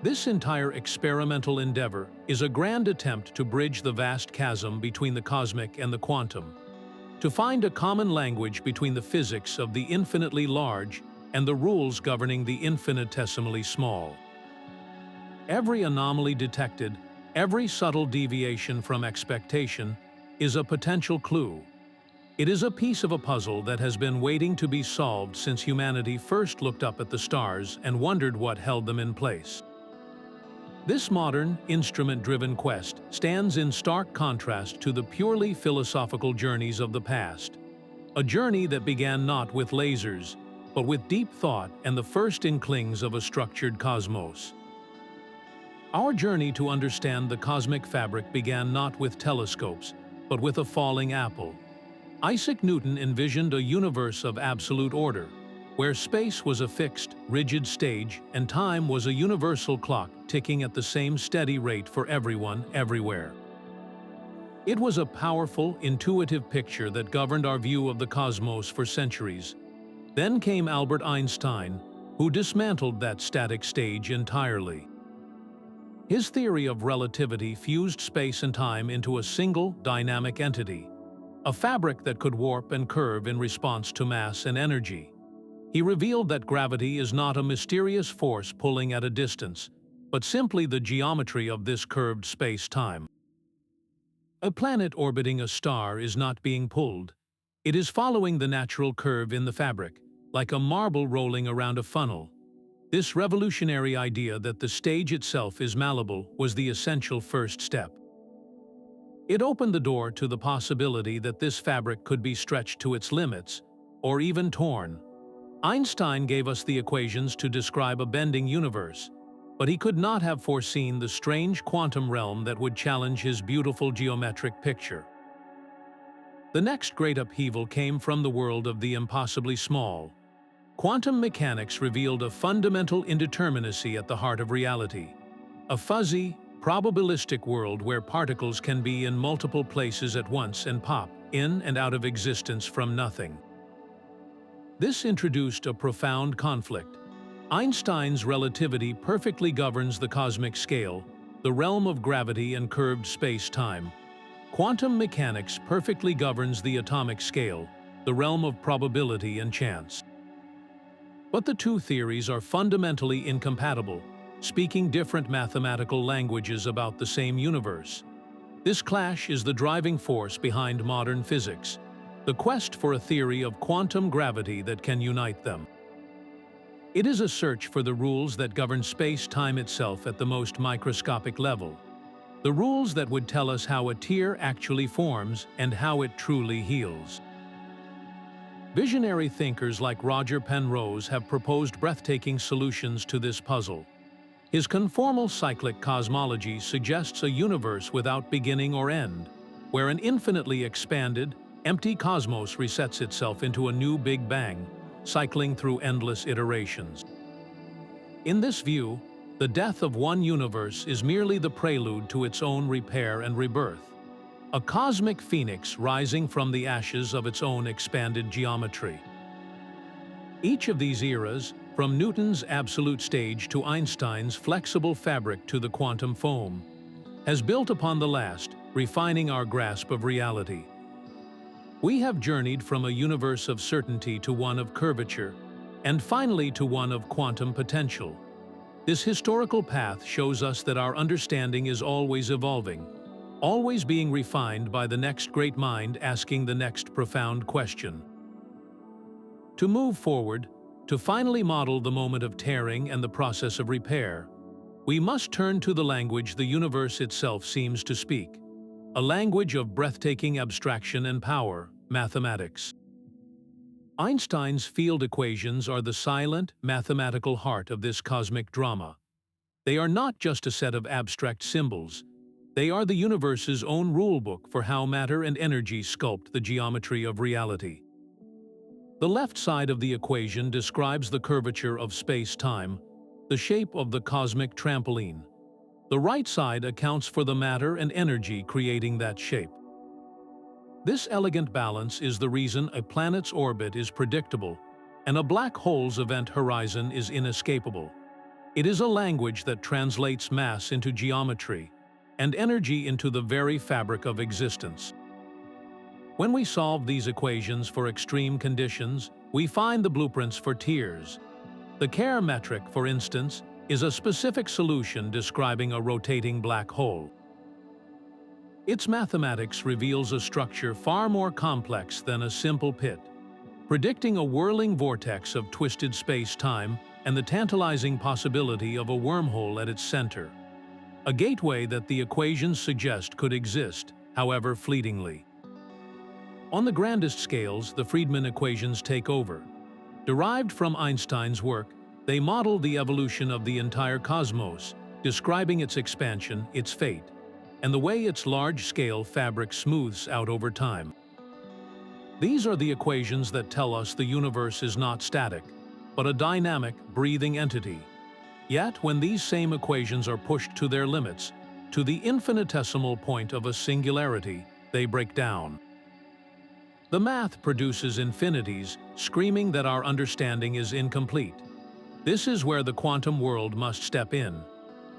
This entire experimental endeavor is a grand attempt to bridge the vast chasm between the cosmic and the quantum, to find a common language between the physics of the infinitely large and the rules governing the infinitesimally small. Every anomaly detected, every subtle deviation from expectation, is a potential clue. It is a piece of a puzzle that has been waiting to be solved since humanity first looked up at the stars and wondered what held them in place. This modern, instrument-driven quest stands in stark contrast to the purely philosophical journeys of the past, a journey that began not with lasers, but with deep thought and the first inklings of a structured cosmos. Our journey to understand the cosmic fabric began not with telescopes, but with a falling apple. Isaac Newton envisioned a universe of absolute order, where space was a fixed, rigid stage and time was a universal clock ticking at the same steady rate for everyone, everywhere. It was a powerful, intuitive picture that governed our view of the cosmos for centuries. Then came Albert Einstein, who dismantled that static stage entirely. His theory of relativity fused space and time into a single, dynamic entity, a fabric that could warp and curve in response to mass and energy. He revealed that gravity is not a mysterious force pulling at a distance, but simply the geometry of this curved space-time. A planet orbiting a star is not being pulled. It is following the natural curve in the fabric, like a marble rolling around a funnel. This revolutionary idea that the stage itself is malleable was the essential first step. It opened the door to the possibility that this fabric could be stretched to its limits, or even torn. Einstein gave us the equations to describe a bending universe, but he could not have foreseen the strange quantum realm that would challenge his beautiful geometric picture. The next great upheaval came from the world of the impossibly small. Quantum mechanics revealed a fundamental indeterminacy at the heart of reality, a fuzzy, probabilistic world where particles can be in multiple places at once and pop in and out of existence from nothing. This introduced a profound conflict. Einstein's relativity perfectly governs the cosmic scale, the realm of gravity and curved space-time. Quantum mechanics perfectly governs the atomic scale, the realm of probability and chance. But the two theories are fundamentally incompatible, speaking different mathematical languages about the same universe. This clash is the driving force behind modern physics, the quest for a theory of quantum gravity that can unite them. It is a search for the rules that govern space-time itself at the most microscopic level, the rules that would tell us how a tear actually forms and how it truly heals. Visionary thinkers like Roger Penrose have proposed breathtaking solutions to this puzzle. His conformal cyclic cosmology suggests a universe without beginning or end, where an infinitely expanded, empty cosmos resets itself into a new Big Bang, cycling through endless iterations. In this view, the death of one universe is merely the prelude to its own repair and rebirth, a cosmic phoenix rising from the ashes of its own expanded geometry. Each of these eras, from Newton's absolute stage to Einstein's flexible fabric to the quantum foam, has built upon the last, refining our grasp of reality. We have journeyed from a universe of certainty to one of curvature, and finally to one of quantum potential. This historical path shows us that our understanding is always evolving, always being refined by the next great mind asking the next profound question. To move forward, to finally model the moment of tearing and the process of repair, we must turn to the language the universe itself seems to speak, a language of breathtaking abstraction and power, mathematics. Einstein's field equations are the silent, mathematical heart of this cosmic drama. They are not just a set of abstract symbols. They are the universe's own rulebook for how matter and energy sculpt the geometry of reality. The left side of the equation describes the curvature of space-time, the shape of the cosmic trampoline. The right side accounts for the matter and energy creating that shape. This elegant balance is the reason a planet's orbit is predictable and a black hole's event horizon is inescapable. It is a language that translates mass into geometry and energy into the very fabric of existence. When we solve these equations for extreme conditions, we find the blueprints for tears. The Kerr metric, for instance, is a specific solution describing a rotating black hole. Its mathematics reveals a structure far more complex than a simple pit, predicting a whirling vortex of twisted space-time and the tantalizing possibility of a wormhole at its center. A gateway that the equations suggest could exist, however fleetingly. On the grandest scales, the Friedmann equations take over. Derived from Einstein's work, they model the evolution of the entire cosmos, describing its expansion, its fate, and the way its large-scale fabric smooths out over time. These are the equations that tell us the universe is not static, but a dynamic, breathing entity. Yet, when these same equations are pushed to their limits, to the infinitesimal point of a singularity, they break down. The math produces infinities, screaming that our understanding is incomplete. This is where the quantum world must step in.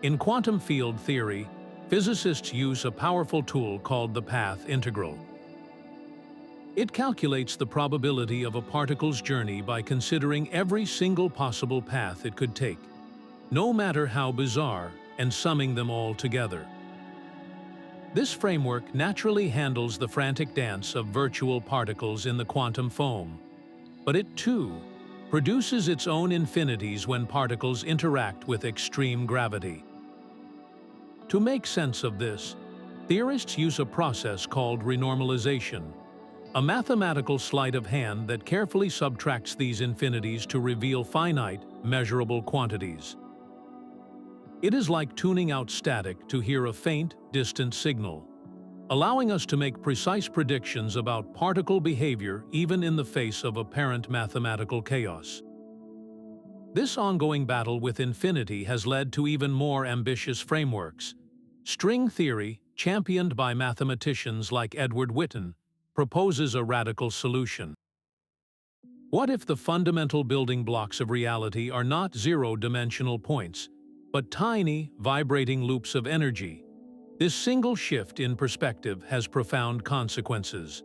In quantum field theory, physicists use a powerful tool called the path integral. It calculates the probability of a particle's journey by considering every single possible path it could take, no matter how bizarre, and summing them all together. This framework naturally handles the frantic dance of virtual particles in the quantum foam, but it, too, produces its own infinities when particles interact with extreme gravity. To make sense of this, theorists use a process called renormalization, a mathematical sleight of hand that carefully subtracts these infinities to reveal finite, measurable quantities. It is like tuning out static to hear a faint, distant signal, allowing us to make precise predictions about particle behavior even in the face of apparent mathematical chaos. This ongoing battle with infinity has led to even more ambitious frameworks. String theory, championed by mathematicians like Edward Witten, proposes a radical solution. What if the fundamental building blocks of reality are not zero-dimensional points, but tiny, vibrating loops of energy? This single shift in perspective has profound consequences.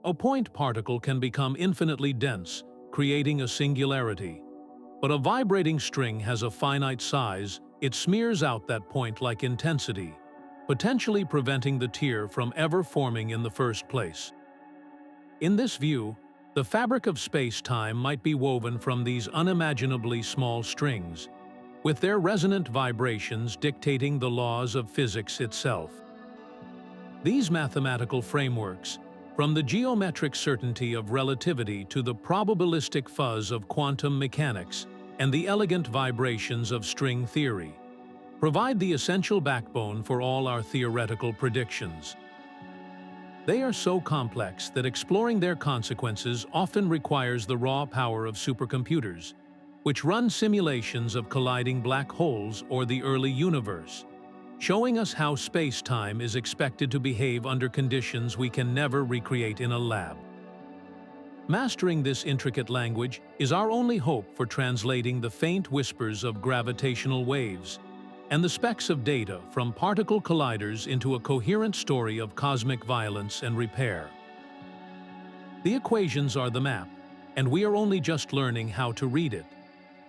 A point particle can become infinitely dense, creating a singularity. But a vibrating string has a finite size, it smears out that point like intensity, potentially preventing the tear from ever forming in the first place. In this view, the fabric of space-time might be woven from these unimaginably small strings, with their resonant vibrations dictating the laws of physics itself. These mathematical frameworks, from the geometric certainty of relativity to the probabilistic fuzz of quantum mechanics and the elegant vibrations of string theory, provide the essential backbone for all our theoretical predictions. They are so complex that exploring their consequences often requires the raw power of supercomputers, which run simulations of colliding black holes or the early universe, showing us how space-time is expected to behave under conditions we can never recreate in a lab. Mastering this intricate language is our only hope for translating the faint whispers of gravitational waves and the specks of data from particle colliders into a coherent story of cosmic violence and repair. The equations are the map, and we are only just learning how to read it.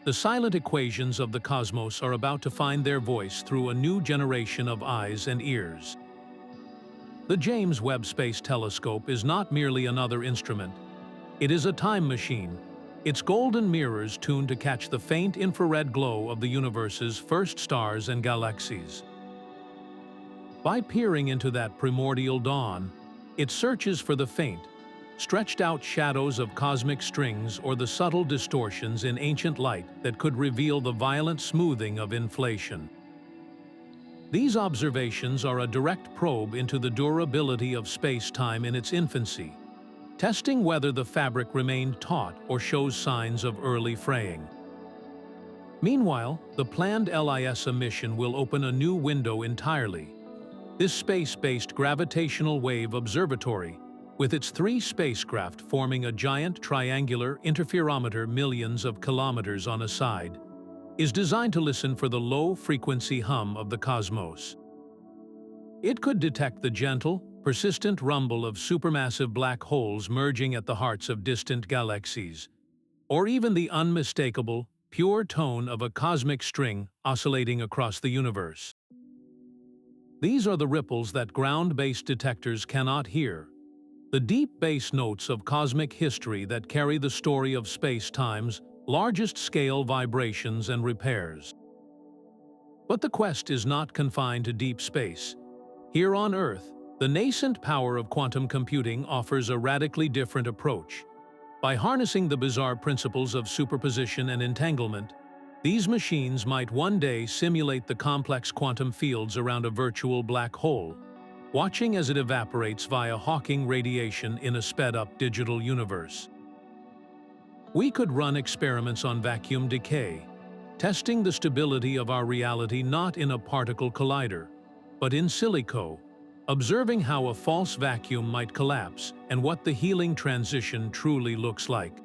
The silent equations of the cosmos are about to find their voice through a new generation of eyes and ears. The James Webb Space Telescope is not merely another instrument. It is a time machine, its golden mirrors tuned to catch the faint infrared glow of the universe's first stars and galaxies. By peering into that primordial dawn, it searches for the faint, stretched-out shadows of cosmic strings or the subtle distortions in ancient light that could reveal the violent smoothing of inflation. These observations are a direct probe into the durability of space-time in its infancy, testing whether the fabric remained taut or shows signs of early fraying. Meanwhile, the planned LISA mission will open a new window entirely. This space-based gravitational wave observatory, with its 3 spacecraft forming a giant triangular interferometer millions of kilometers on a side, is designed to listen for the low-frequency hum of the cosmos. It could detect the gentle, persistent rumble of supermassive black holes merging at the hearts of distant galaxies, or even the unmistakable, pure tone of a cosmic string oscillating across the universe. These are the ripples that ground-based detectors cannot hear, the deep bass notes of cosmic history that carry the story of space-time's largest-scale vibrations and repairs. But the quest is not confined to deep space. Here on Earth, the nascent power of quantum computing offers a radically different approach. By harnessing the bizarre principles of superposition and entanglement, these machines might one day simulate the complex quantum fields around a virtual black hole, watching as it evaporates via Hawking radiation in a sped-up digital universe. We could run experiments on vacuum decay, testing the stability of our reality not in a particle collider, but in silico, observing how a false vacuum might collapse and what the healing transition truly looks like.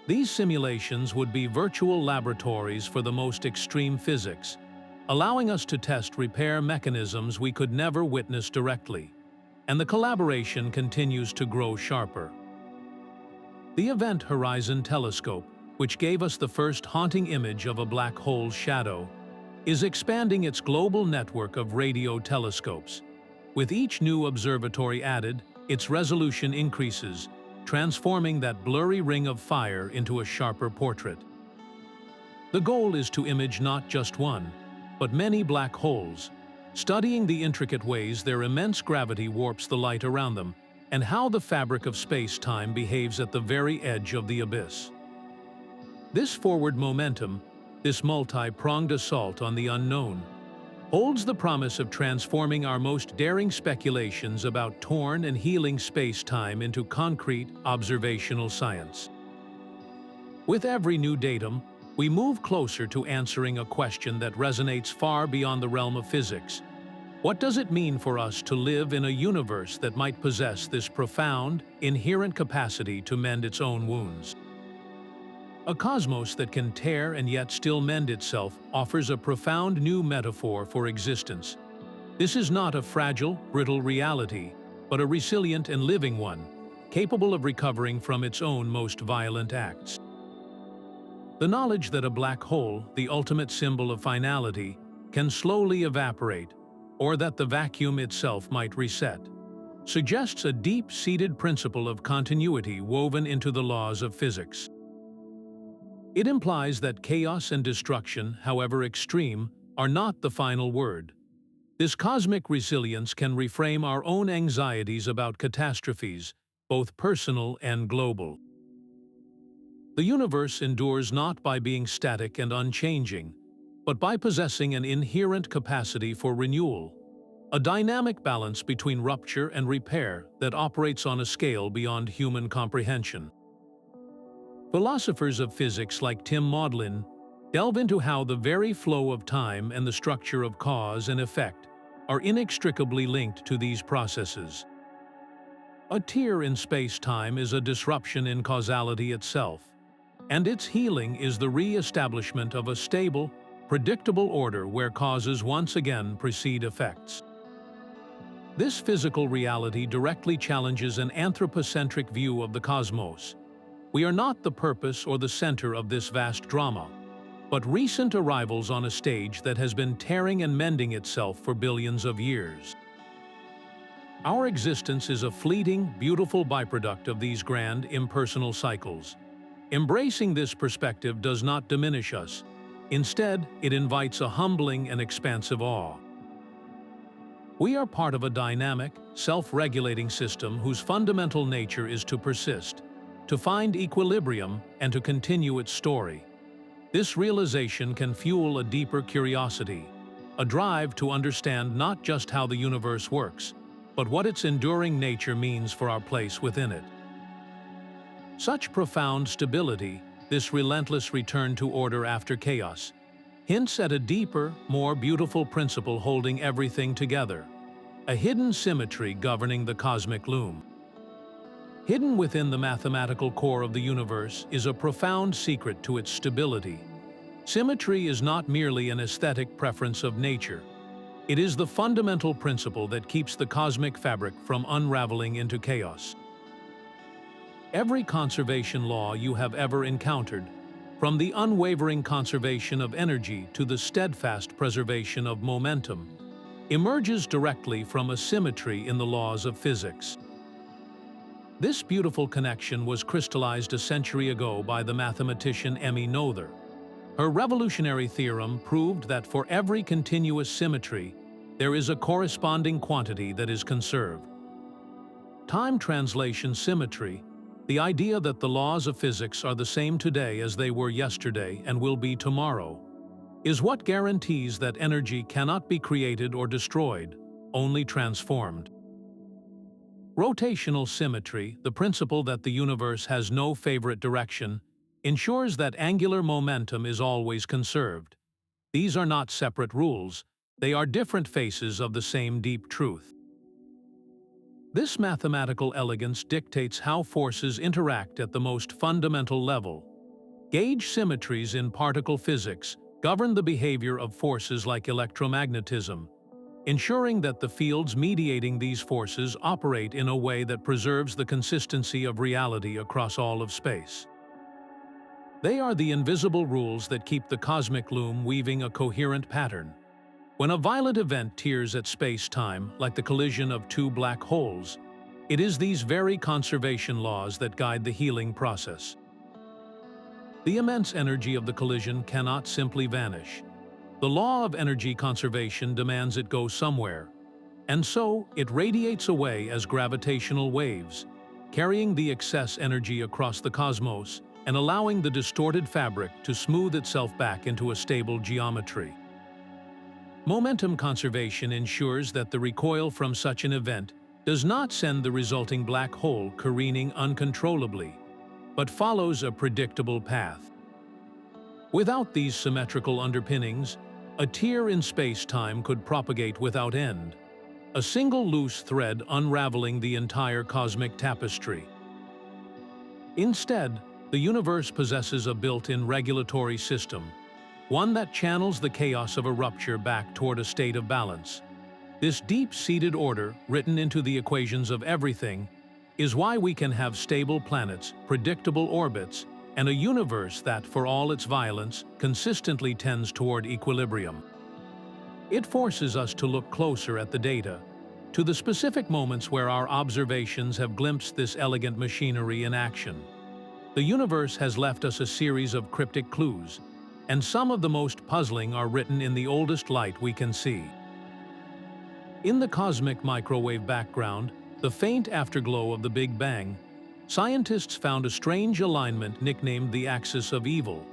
These simulations would be virtual laboratories for the most extreme physics, allowing us to test repair mechanisms we could never witness directly. And the collaboration continues to grow sharper. The Event Horizon Telescope, which gave us the first haunting image of a black hole's shadow, is expanding its global network of radio telescopes. With each new observatory added, its resolution increases, transforming that blurry ring of fire into a sharper portrait. The goal is to image not just one, but many black holes, studying the intricate ways their immense gravity warps the light around them, and how the fabric of space-time behaves at the very edge of the abyss. This forward momentum, this multi-pronged assault on the unknown, holds the promise of transforming our most daring speculations about torn and healing space-time into concrete, observational science. With every new datum, we move closer to answering a question that resonates far beyond the realm of physics. What does it mean for us to live in a universe that might possess this profound, inherent capacity to mend its own wounds? A cosmos that can tear and yet still mend itself offers a profound new metaphor for existence. This is not a fragile, brittle reality, but a resilient and living one, capable of recovering from its own most violent acts. The knowledge that a black hole, the ultimate symbol of finality, can slowly evaporate, or that the vacuum itself might reset, suggests a deep-seated principle of continuity woven into the laws of physics. It implies that chaos and destruction, however extreme, are not the final word. This cosmic resilience can reframe our own anxieties about catastrophes, both personal and global. The universe endures not by being static and unchanging, but by possessing an inherent capacity for renewal, a dynamic balance between rupture and repair that operates on a scale beyond human comprehension. Philosophers of physics like Tim Maudlin delve into how the very flow of time and the structure of cause and effect are inextricably linked to these processes. A tear in space-time is a disruption in causality itself, and its healing is the re-establishment of a stable, predictable order where causes once again precede effects. This physical reality directly challenges an anthropocentric view of the cosmos. We are not the purpose or the center of this vast drama, but recent arrivals on a stage that has been tearing and mending itself for billions of years. Our existence is a fleeting, beautiful byproduct of these grand, impersonal cycles. Embracing this perspective does not diminish us. Instead, it invites a humbling and expansive awe. We are part of a dynamic, self-regulating system whose fundamental nature is to persist, to find equilibrium, and to continue its story. This realization can fuel a deeper curiosity, a drive to understand not just how the universe works, but what its enduring nature means for our place within it. Such profound stability, this relentless return to order after chaos, hints at a deeper, more beautiful principle holding everything together, a hidden symmetry governing the cosmic loom. Hidden within the mathematical core of the universe is a profound secret to its stability. Symmetry is not merely an aesthetic preference of nature. It is the fundamental principle that keeps the cosmic fabric from unraveling into chaos. Every conservation law you have ever encountered, from the unwavering conservation of energy to the steadfast preservation of momentum, emerges directly from a symmetry in the laws of physics. This beautiful connection was crystallized a century ago by the mathematician Emmy Noether. Her revolutionary theorem proved that for every continuous symmetry, there is a corresponding quantity that is conserved. Time translation symmetry, the idea that the laws of physics are the same today as they were yesterday and will be tomorrow, is what guarantees that energy cannot be created or destroyed, only transformed. Rotational symmetry, the principle that the universe has no favorite direction, ensures that angular momentum is always conserved. These are not separate rules, they are different faces of the same deep truth. This mathematical elegance dictates how forces interact at the most fundamental level, Gauge symmetries in particle physics govern the behavior of forces like electromagnetism, ensuring that the fields mediating these forces operate in a way that preserves the consistency of reality across all of space. They are the invisible rules that keep the cosmic loom weaving a coherent pattern. When a violent event tears at space-time, like the collision of two black holes, it is these very conservation laws that guide the healing process. The immense energy of the collision cannot simply vanish. The law of energy conservation demands it go somewhere, and so it radiates away as gravitational waves, carrying the excess energy across the cosmos and allowing the distorted fabric to smooth itself back into a stable geometry. Momentum conservation ensures that the recoil from such an event does not send the resulting black hole careening uncontrollably, but follows a predictable path. Without these symmetrical underpinnings, a tear in space-time could propagate without end, a single loose thread unraveling the entire cosmic tapestry. Instead, the universe possesses a built-in regulatory system, one that channels the chaos of a rupture back toward a state of balance. This deep-seated order, written into the equations of everything, is why we can have stable planets, predictable orbits, and a universe that, for all its violence, consistently tends toward equilibrium. It forces us to look closer at the data, to the specific moments where our observations have glimpsed this elegant machinery in action. The universe has left us a series of cryptic clues, and some of the most puzzling are written in the oldest light we can see. In the cosmic microwave background, the faint afterglow of the Big Bang, scientists found a strange alignment nicknamed the axis of evil.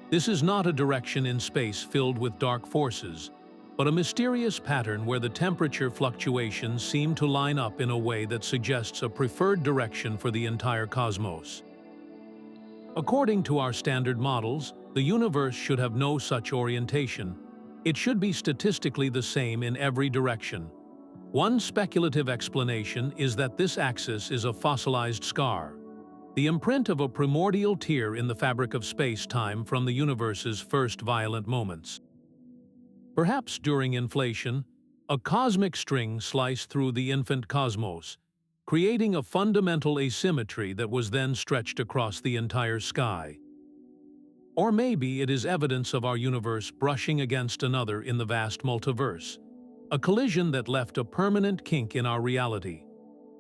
This is not a direction in space filled with dark forces, but a mysterious pattern where the temperature fluctuations seem to line up in a way that suggests a preferred direction for the entire cosmos. According to our standard models, the universe should have no such orientation. It should be statistically the same in every direction. One speculative explanation is that this axis is a fossilized scar, the imprint of a primordial tear in the fabric of space-time from the universe's first violent moments. Perhaps during inflation, a cosmic string sliced through the infant cosmos, creating a fundamental asymmetry that was then stretched across the entire sky. Or maybe it is evidence of our universe brushing against another in the vast multiverse, a collision that left a permanent kink in our reality.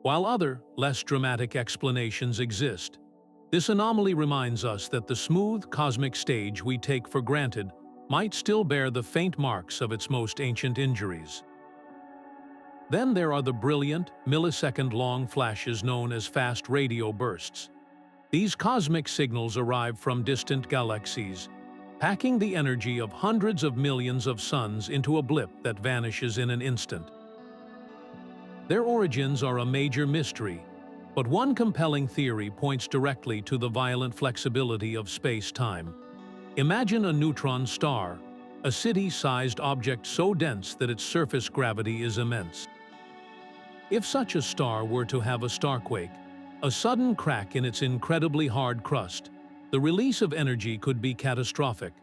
While other, less dramatic explanations exist, this anomaly reminds us that the smooth cosmic stage we take for granted might still bear the faint marks of its most ancient injuries. Then there are the brilliant, millisecond-long flashes known as fast radio bursts. These cosmic signals arrive from distant galaxies, packing the energy of hundreds of millions of suns into a blip that vanishes in an instant. Their origins are a major mystery, but one compelling theory points directly to the violent flexibility of space-time. Imagine a neutron star, a city-sized object so dense that its surface gravity is immense. If such a star were to have a starquake, a sudden crack in its incredibly hard crust, the release of energy could be catastrophic.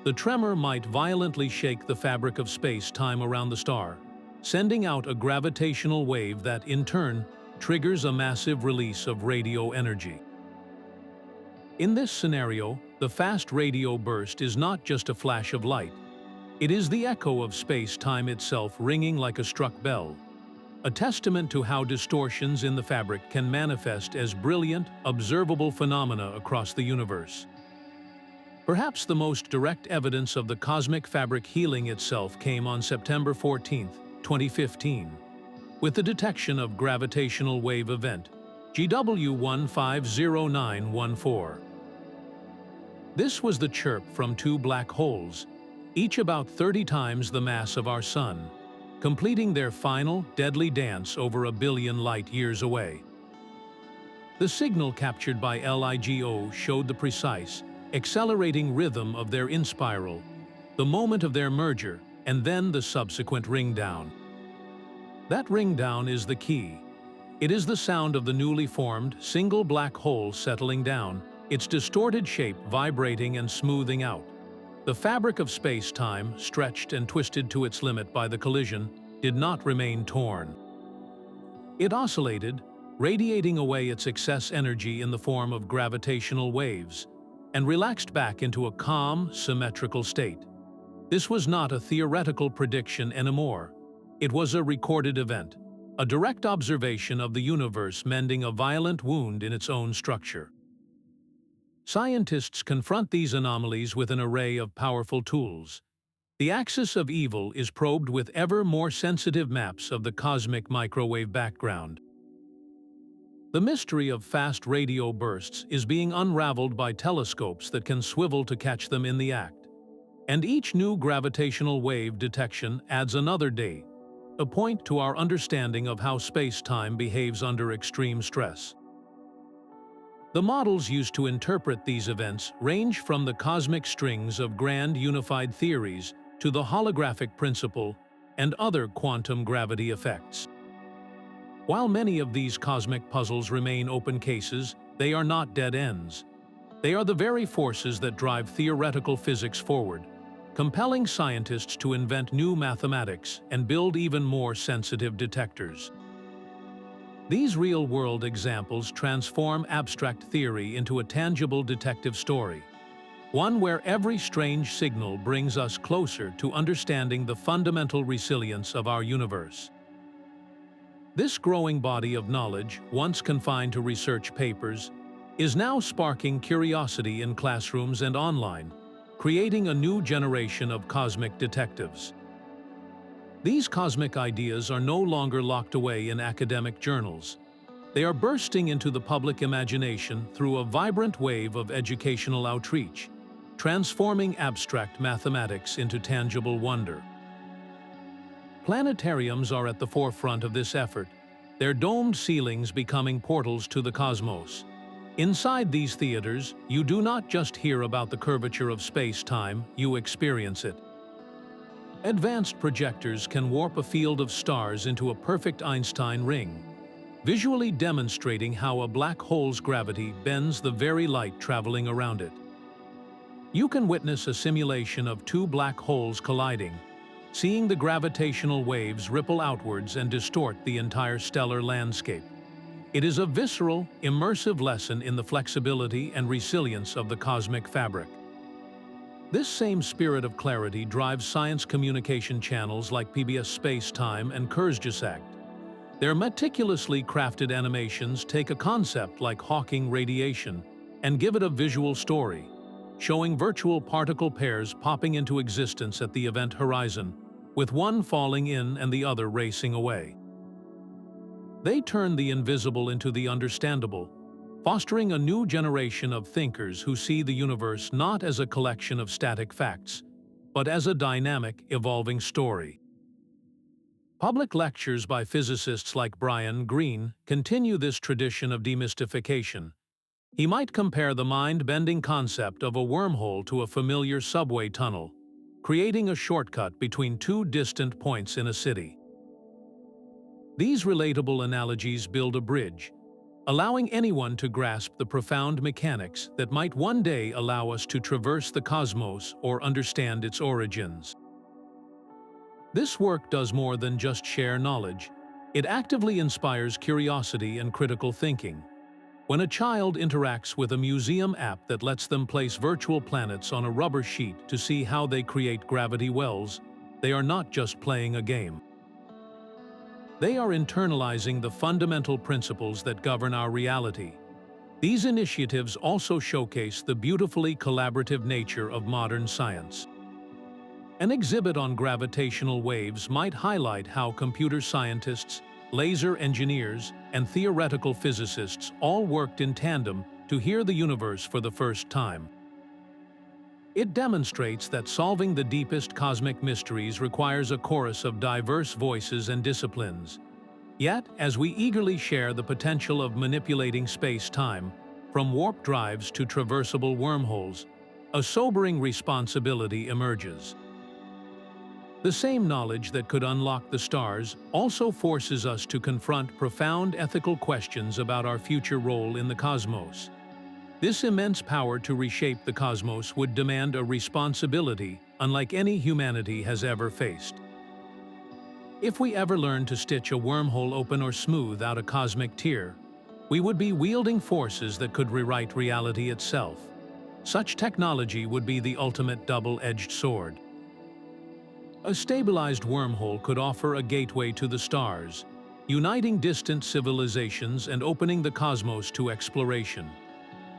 The tremor might violently shake the fabric of space-time around the star, sending out a gravitational wave that, in turn, triggers a massive release of radio energy. In this scenario, the fast radio burst is not just a flash of light. It is the echo of space-time itself ringing like a struck bell, a testament to how distortions in the fabric can manifest as brilliant, observable phenomena across the universe. Perhaps the most direct evidence of the cosmic fabric healing itself came on September 14, 2015, with the detection of gravitational wave event GW150914. This was the chirp from two black holes, each about 30 times the mass of our Sun, completing their final, deadly dance over a billion light-years away. The signal captured by LIGO showed the precise, accelerating rhythm of their inspiral, the moment of their merger, and then the subsequent ring-down. That ring-down is the key. It is the sound of the newly formed, single black hole settling down, its distorted shape vibrating and smoothing out. The fabric of space-time, stretched and twisted to its limit by the collision, did not remain torn. It oscillated, radiating away its excess energy in the form of gravitational waves, and relaxed back into a calm, symmetrical state. This was not a theoretical prediction anymore. It was a recorded event, a direct observation of the universe mending a violent wound in its own structure. Scientists confront these anomalies with an array of powerful tools. The axis of evil is probed with ever more sensitive maps of the cosmic microwave background. The mystery of fast radio bursts is being unraveled by telescopes that can swivel to catch them in the act. And each new gravitational wave detection adds another day, a point to our understanding of how space-time behaves under extreme stress. The models used to interpret these events range from the cosmic strings of grand unified theories to the holographic principle and other quantum gravity effects. While many of these cosmic puzzles remain open cases, they are not dead ends. They are the very forces that drive theoretical physics forward, compelling scientists to invent new mathematics and build even more sensitive detectors. These real-world examples transform abstract theory into a tangible detective story, one where every strange signal brings us closer to understanding the fundamental resilience of our universe. This growing body of knowledge, once confined to research papers, is now sparking curiosity in classrooms and online, creating a new generation of cosmic detectives. These cosmic ideas are no longer locked away in academic journals. They are bursting into the public imagination through a vibrant wave of educational outreach, transforming abstract mathematics into tangible wonder. Planetariums are at the forefront of this effort, their domed ceilings becoming portals to the cosmos. Inside these theaters, you do not just hear about the curvature of space-time, you experience it. Advanced projectors can warp a field of stars into a perfect Einstein ring, visually demonstrating how a black hole's gravity bends the very light traveling around it. You can witness a simulation of two black holes colliding, seeing the gravitational waves ripple outwards and distort the entire stellar landscape. It is a visceral, immersive lesson in the flexibility and resilience of the cosmic fabric. This same spirit of clarity drives science communication channels like PBS Space-Time and Kurzgesagt. Their meticulously crafted animations take a concept like Hawking radiation and give it a visual story, showing virtual particle pairs popping into existence at the event horizon, with one falling in and the other racing away. They turn the invisible into the understandable, fostering a new generation of thinkers who see the universe not as a collection of static facts, but as a dynamic, evolving story. Public lectures by physicists like Brian Greene continue this tradition of demystification. He might compare the mind-bending concept of a wormhole to a familiar subway tunnel, creating a shortcut between two distant points in a city. These relatable analogies build a bridge, allowing anyone to grasp the profound mechanics that might one day allow us to traverse the cosmos or understand its origins. This work does more than just share knowledge. It actively inspires curiosity and critical thinking. When a child interacts with a museum app that lets them place virtual planets on a rubber sheet to see how they create gravity wells, they are not just playing a game. They are internalizing the fundamental principles that govern our reality. These initiatives also showcase the beautifully collaborative nature of modern science. An exhibit on gravitational waves might highlight how computer scientists, laser engineers, and theoretical physicists all worked in tandem to hear the universe for the first time. It demonstrates that solving the deepest cosmic mysteries requires a chorus of diverse voices and disciplines. Yet, as we eagerly share the potential of manipulating space-time, from warp drives to traversable wormholes, a sobering responsibility emerges. The same knowledge that could unlock the stars also forces us to confront profound ethical questions about our future role in the cosmos. This immense power to reshape the cosmos would demand a responsibility unlike any humanity has ever faced. If we ever learn to stitch a wormhole open or smooth out a cosmic tear, we would be wielding forces that could rewrite reality itself. Such technology would be the ultimate double-edged sword. A stabilized wormhole could offer a gateway to the stars, uniting distant civilizations and opening the cosmos to exploration.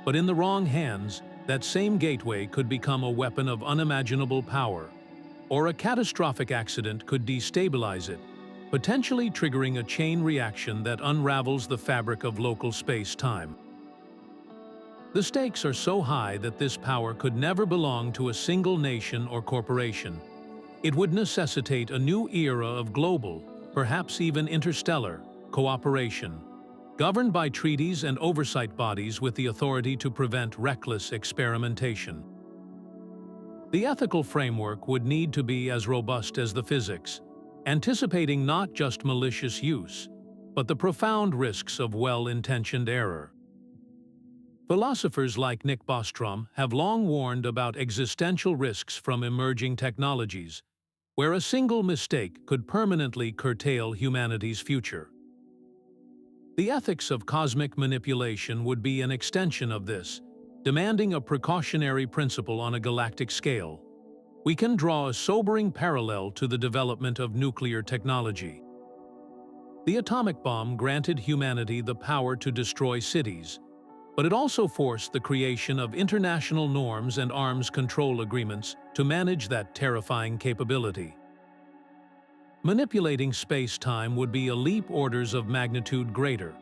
But in the wrong hands, that same gateway could become a weapon of unimaginable power, or a catastrophic accident could destabilize it, potentially triggering a chain reaction that unravels the fabric of local space-time. The stakes are so high that this power could never belong to a single nation or corporation. It would necessitate a new era of global, perhaps even interstellar, cooperation, governed by treaties and oversight bodies with the authority to prevent reckless experimentation. The ethical framework would need to be as robust as the physics, anticipating not just malicious use, but the profound risks of well-intentioned error. Philosophers like Nick Bostrom have long warned about existential risks from emerging technologies, where a single mistake could permanently curtail humanity's future. The ethics of cosmic manipulation would be an extension of this, demanding a precautionary principle on a galactic scale. We can draw a sobering parallel to the development of nuclear technology. The atomic bomb granted humanity the power to destroy cities, but it also forced the creation of international norms and arms control agreements to manage that terrifying capability. Manipulating space-time would be a leap orders of magnitude greater,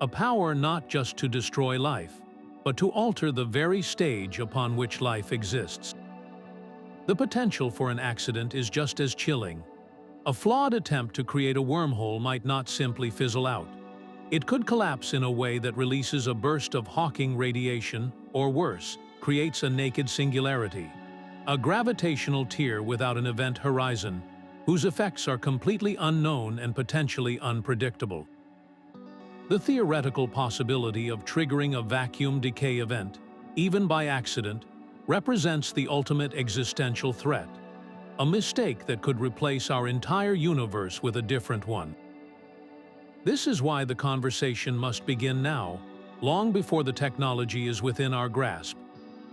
a power not just to destroy life, but to alter the very stage upon which life exists. The potential for an accident is just as chilling. A flawed attempt to create a wormhole might not simply fizzle out. It could collapse in a way that releases a burst of Hawking radiation, or worse, creates a naked singularity, a gravitational tear without an event horizon, whose effects are completely unknown and potentially unpredictable. The theoretical possibility of triggering a vacuum decay event, even by accident, represents the ultimate existential threat, a mistake that could replace our entire universe with a different one. This is why the conversation must begin now, long before the technology is within our grasp.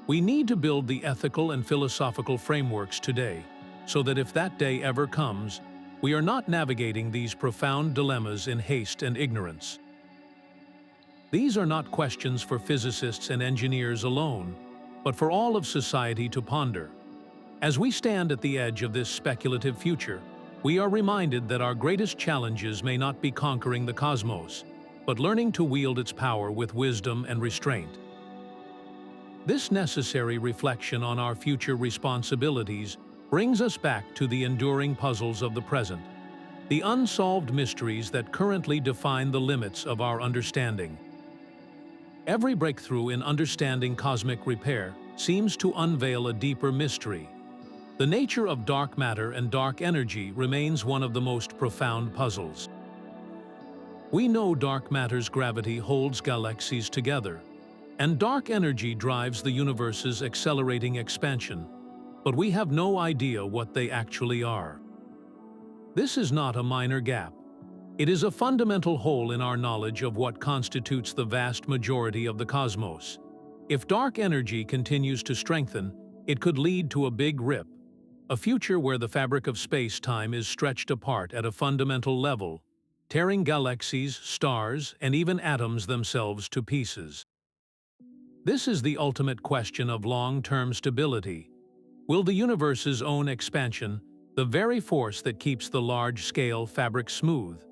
We need to build the ethical and philosophical frameworks today, so that if that day ever comes, we are not navigating these profound dilemmas in haste and ignorance. These are not questions for physicists and engineers alone, but for all of society to ponder. As we stand at the edge of this speculative future, we are reminded that our greatest challenges may not be conquering the cosmos, but learning to wield its power with wisdom and restraint. This necessary reflection on our future responsibilities brings us back to the enduring puzzles of the present, the unsolved mysteries that currently define the limits of our understanding. Every breakthrough in understanding cosmic repair seems to unveil a deeper mystery. The nature of dark matter and dark energy remains one of the most profound puzzles. We know dark matter's gravity holds galaxies together, and dark energy drives the universe's accelerating expansion, but we have no idea what they actually are. This is not a minor gap. It is a fundamental hole in our knowledge of what constitutes the vast majority of the cosmos. If dark energy continues to strengthen, it could lead to a big rip, a future where the fabric of space-time is stretched apart at a fundamental level, tearing galaxies, stars, and even atoms themselves to pieces. This is the ultimate question of long-term stability. Will the universe's own expansion, the very force that keeps the large-scale fabric smooth,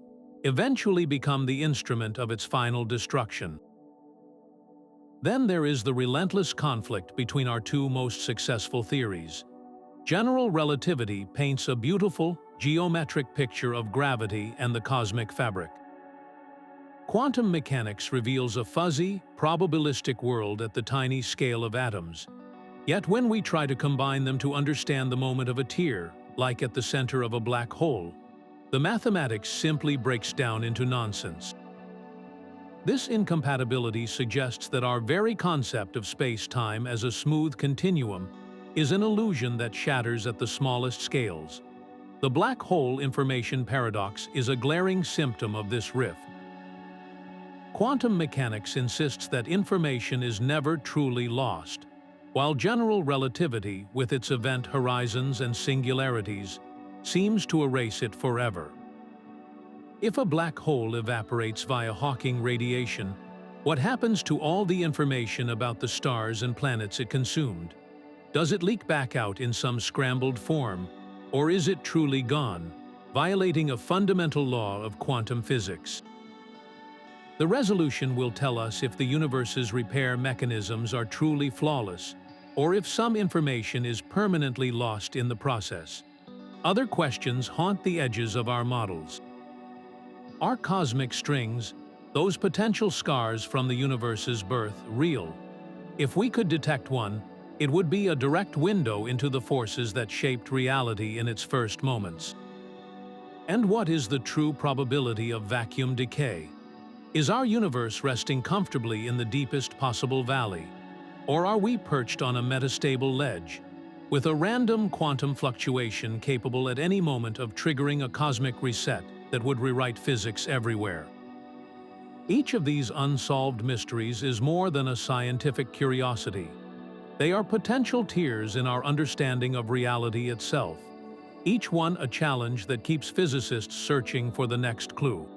eventually become the instrument of its final destruction? Then there is the relentless conflict between our two most successful theories. General relativity paints a beautiful, geometric picture of gravity and the cosmic fabric. Quantum mechanics reveals a fuzzy, probabilistic world at the tiny scale of atoms. Yet when we try to combine them to understand the moment of a tear, like at the center of a black hole, the mathematics simply breaks down into nonsense. This incompatibility suggests that our very concept of space-time as a smooth continuum is an illusion that shatters at the smallest scales. The black hole information paradox is a glaring symptom of this rift. Quantum mechanics insists that information is never truly lost, while general relativity, with its event horizons and singularities, seems to erase it forever. If a black hole evaporates via Hawking radiation, what happens to all the information about the stars and planets it consumed? Does it leak back out in some scrambled form, or is it truly gone, violating a fundamental law of quantum physics? The resolution will tell us if the universe's repair mechanisms are truly flawless, or if some information is permanently lost in the process. Other questions haunt the edges of our models. Are cosmic strings, those potential scars from the universe's birth, real? If we could detect one, it would be a direct window into the forces that shaped reality in its first moments. And what is the true probability of vacuum decay? Is our universe resting comfortably in the deepest possible valley? Or are we perched on a metastable ledge, with a random quantum fluctuation capable at any moment of triggering a cosmic reset that would rewrite physics everywhere? Each of these unsolved mysteries is more than a scientific curiosity. They are potential tears in our understanding of reality itself, each one a challenge that keeps physicists searching for the next clue.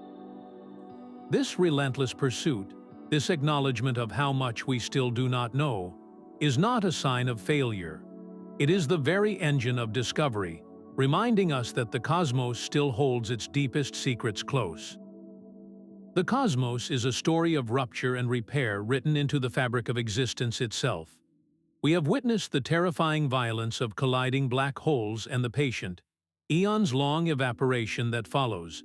This relentless pursuit, this acknowledgement of how much we still do not know, is not a sign of failure. It is the very engine of discovery, reminding us that the cosmos still holds its deepest secrets close. The cosmos is a story of rupture and repair written into the fabric of existence itself. We have witnessed the terrifying violence of colliding black holes and the patient, eons-long evaporation that follows,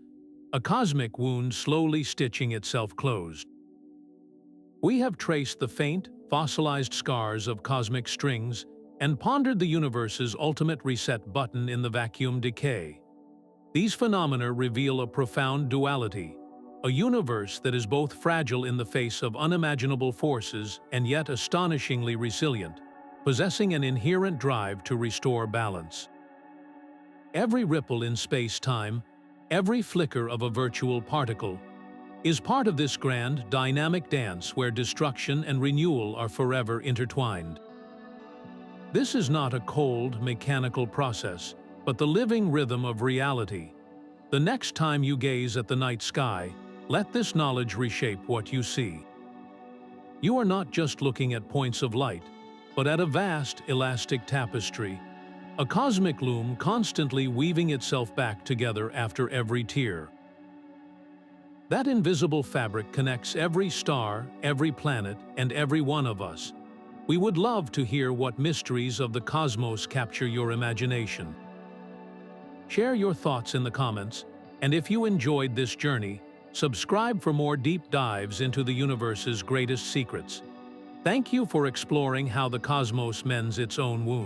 a cosmic wound slowly stitching itself closed. We have traced the faint, fossilized scars of cosmic strings and pondered the universe's ultimate reset button in the vacuum decay. These phenomena reveal a profound duality, a universe that is both fragile in the face of unimaginable forces and yet astonishingly resilient, possessing an inherent drive to restore balance. Every ripple in space-time, every flicker of a virtual particle, is part of this grand, dynamic dance where destruction and renewal are forever intertwined. This is not a cold, mechanical process, but the living rhythm of reality. The next time you gaze at the night sky, let this knowledge reshape what you see. You are not just looking at points of light, but at a vast, elastic tapestry, a cosmic loom constantly weaving itself back together after every tear. That invisible fabric connects every star, every planet, and every one of us. We would love to hear what mysteries of the cosmos capture your imagination. Share your thoughts in the comments, and if you enjoyed this journey, subscribe for more deep dives into the universe's greatest secrets. Thank you for exploring how the cosmos mends its own wounds.